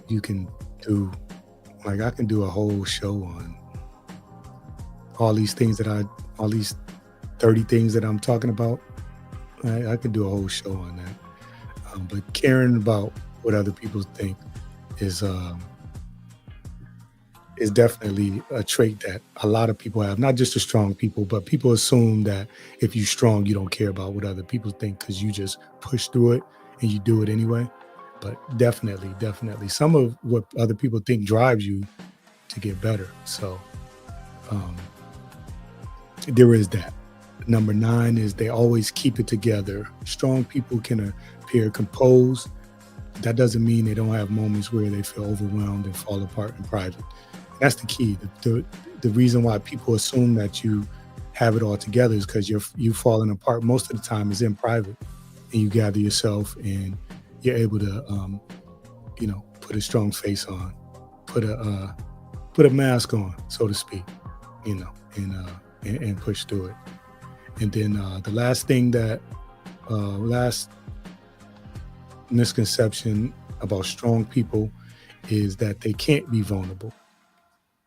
you can do. Like I can do a whole show on all these 30 things that I'm talking about. I could do a whole show on that. But caring about what other people think is definitely a trait that a lot of people have. Not just the strong people, but people assume that if you're strong, you don't care about what other people think because you just push through it and you do it anyway. But definitely, some of what other people think drives you to get better. So there is that. Number 9 is they always keep it together. Strong people can appear composed. That doesn't mean they don't have moments where they feel overwhelmed and fall apart in private. That's the key. The reason why people assume that you have it all together is because you falling apart most of the time is in private, and you gather yourself and you're able to put a strong face on, put a mask on, so to speak, and push through it. And then the last misconception about strong people is that they can't be vulnerable.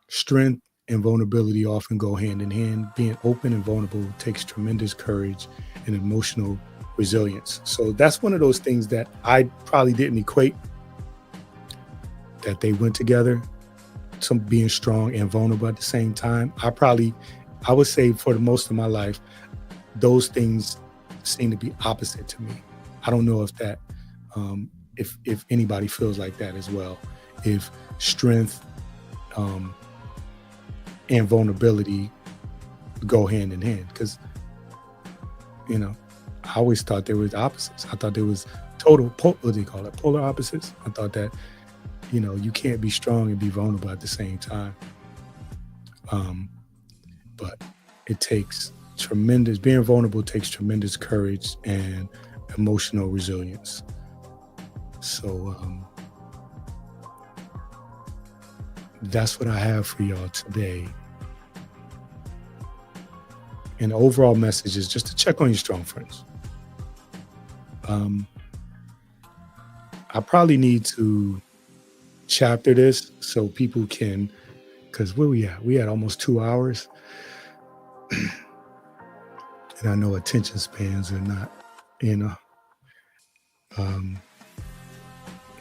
Strength and vulnerability often go hand in hand. Being open and vulnerable takes tremendous courage and emotional resilience. So that's one of those things that I probably didn't equate that they went together, some being strong and vulnerable at the same time. I would say for the most of my life, those things seem to be opposite to me. I don't know if that, if anybody feels like that as well. If strength and vulnerability go hand in hand, because I always thought there was opposites. I thought there was what do you call it? Polar opposites. I thought that you can't be strong and be vulnerable at the same time. But it takes being vulnerable takes tremendous courage and emotional resilience. So that's what I have for y'all today. And the overall message is just to check on your strong friends. I probably need to chapter this so people can, because where we at? We had almost 2 hours. And I know attention spans are not,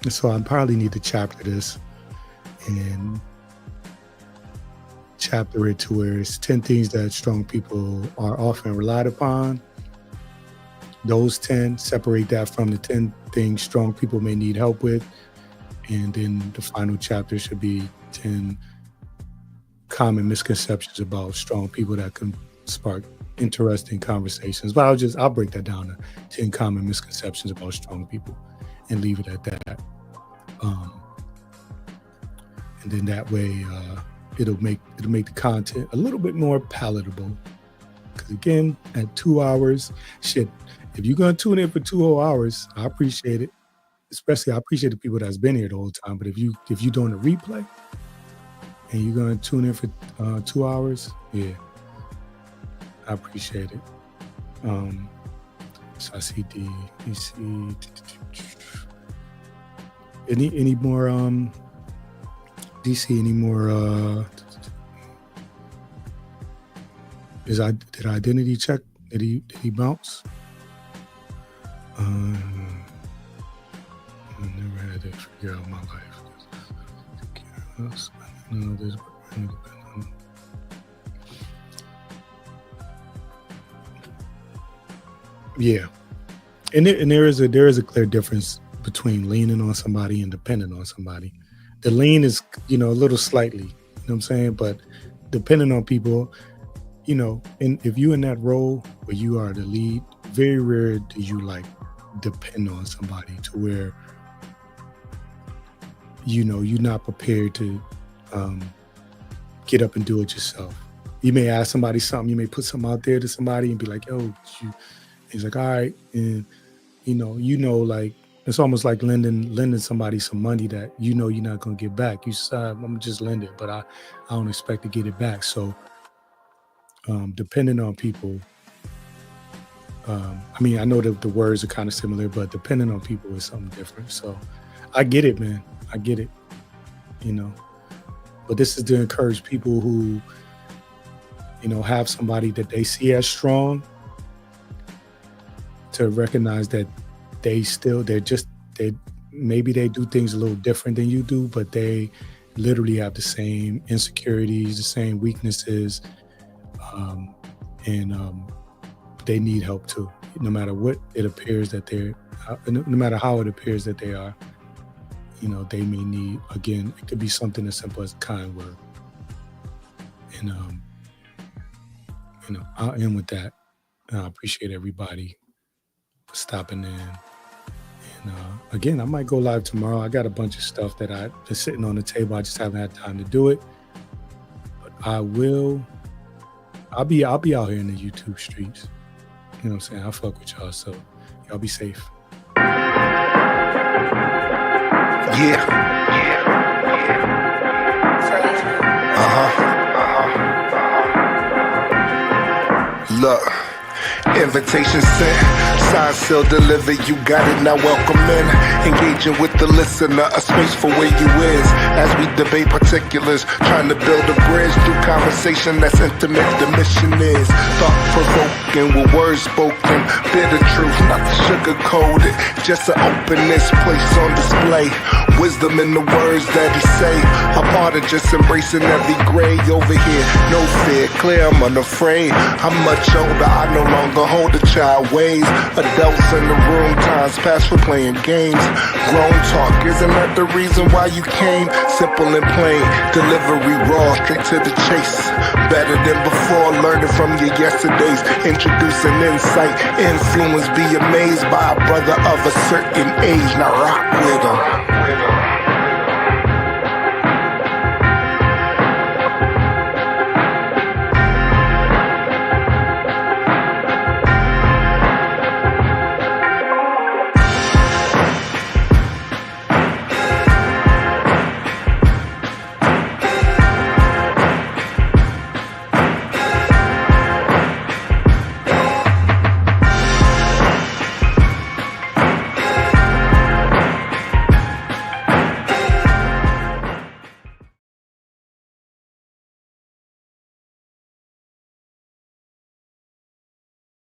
so I probably need to chapter this and chapter it to where it's 10 things that strong people are often relied upon. Those 10, separate that from the 10 things strong people may need help with. And then the final chapter should be 10 common misconceptions about strong people that can spark interesting conversations. But I'll break that down to 10 common misconceptions about strong people and leave it at that. And then that way it'll make the content a little bit more palatable. Because again, at 2 hours, shit, if you're gonna tune in for 2 whole hours, I appreciate it. Especially I appreciate the people that's been here the whole time. But if you're doing a replay and you're gonna tune in for 2 hours, yeah, I appreciate it. So I see any more DC, any more did identity check? Did he bounce? I never had to figure out my life. Yeah, and there is a clear difference between leaning on somebody and depending on somebody. The lean is, a little slightly, you know what I'm saying? But depending on people, and if you're in that role where you are the lead, very rare do you like depend on somebody to where, you're not prepared to get up and do it yourself. You may ask somebody something, you may put something out there to somebody and be like, yo, he's like, all right. And, like, it's almost like lending somebody some money that you're not going to get back. You say, I'm going to just lend it, but I don't expect to get it back. So depending on people, I know that the words are kind of similar, but depending on people is something different. So I get it, man. I get it, But this is to encourage people who, have somebody that they see as strong, to recognize that maybe they do things a little different than you do, but they literally have the same insecurities, the same weaknesses, and they need help too. No matter what it appears that no matter how it appears that they are, they may need, again, it could be something as simple as a kind word. And I'll end with that. I appreciate everybody for stopping in. And again, I might go live tomorrow. I got a bunch of stuff that I've been sitting on the table. I just haven't had time to do it. But I'll be out here in the YouTube streets. You know what I'm saying? I'll fuck with y'all. So y'all be safe. Yeah. Look, invitation sent, sign seal delivered, you got it, now welcome in. Engaging with the listener, a space for where you is. As we debate particulars, trying to build a bridge through conversation that's intimate. The mission is thought-provoking with words spoken. Bitter truth, not the sugar-coated. Just an openness placed on display. Wisdom in the words that he say. A part of just embracing every gray over here. No fear, clear, I'm unafraid. I'm much older, I no longer hold a child ways. Adults in the room, times past for playing games. Grown talk, isn't that the reason why you came? Simple and plain, delivery raw, straight to the chase. Better than before, learning from your yesterdays. Introducing insight, influence, be amazed by a brother of a certain age. Now rock with him.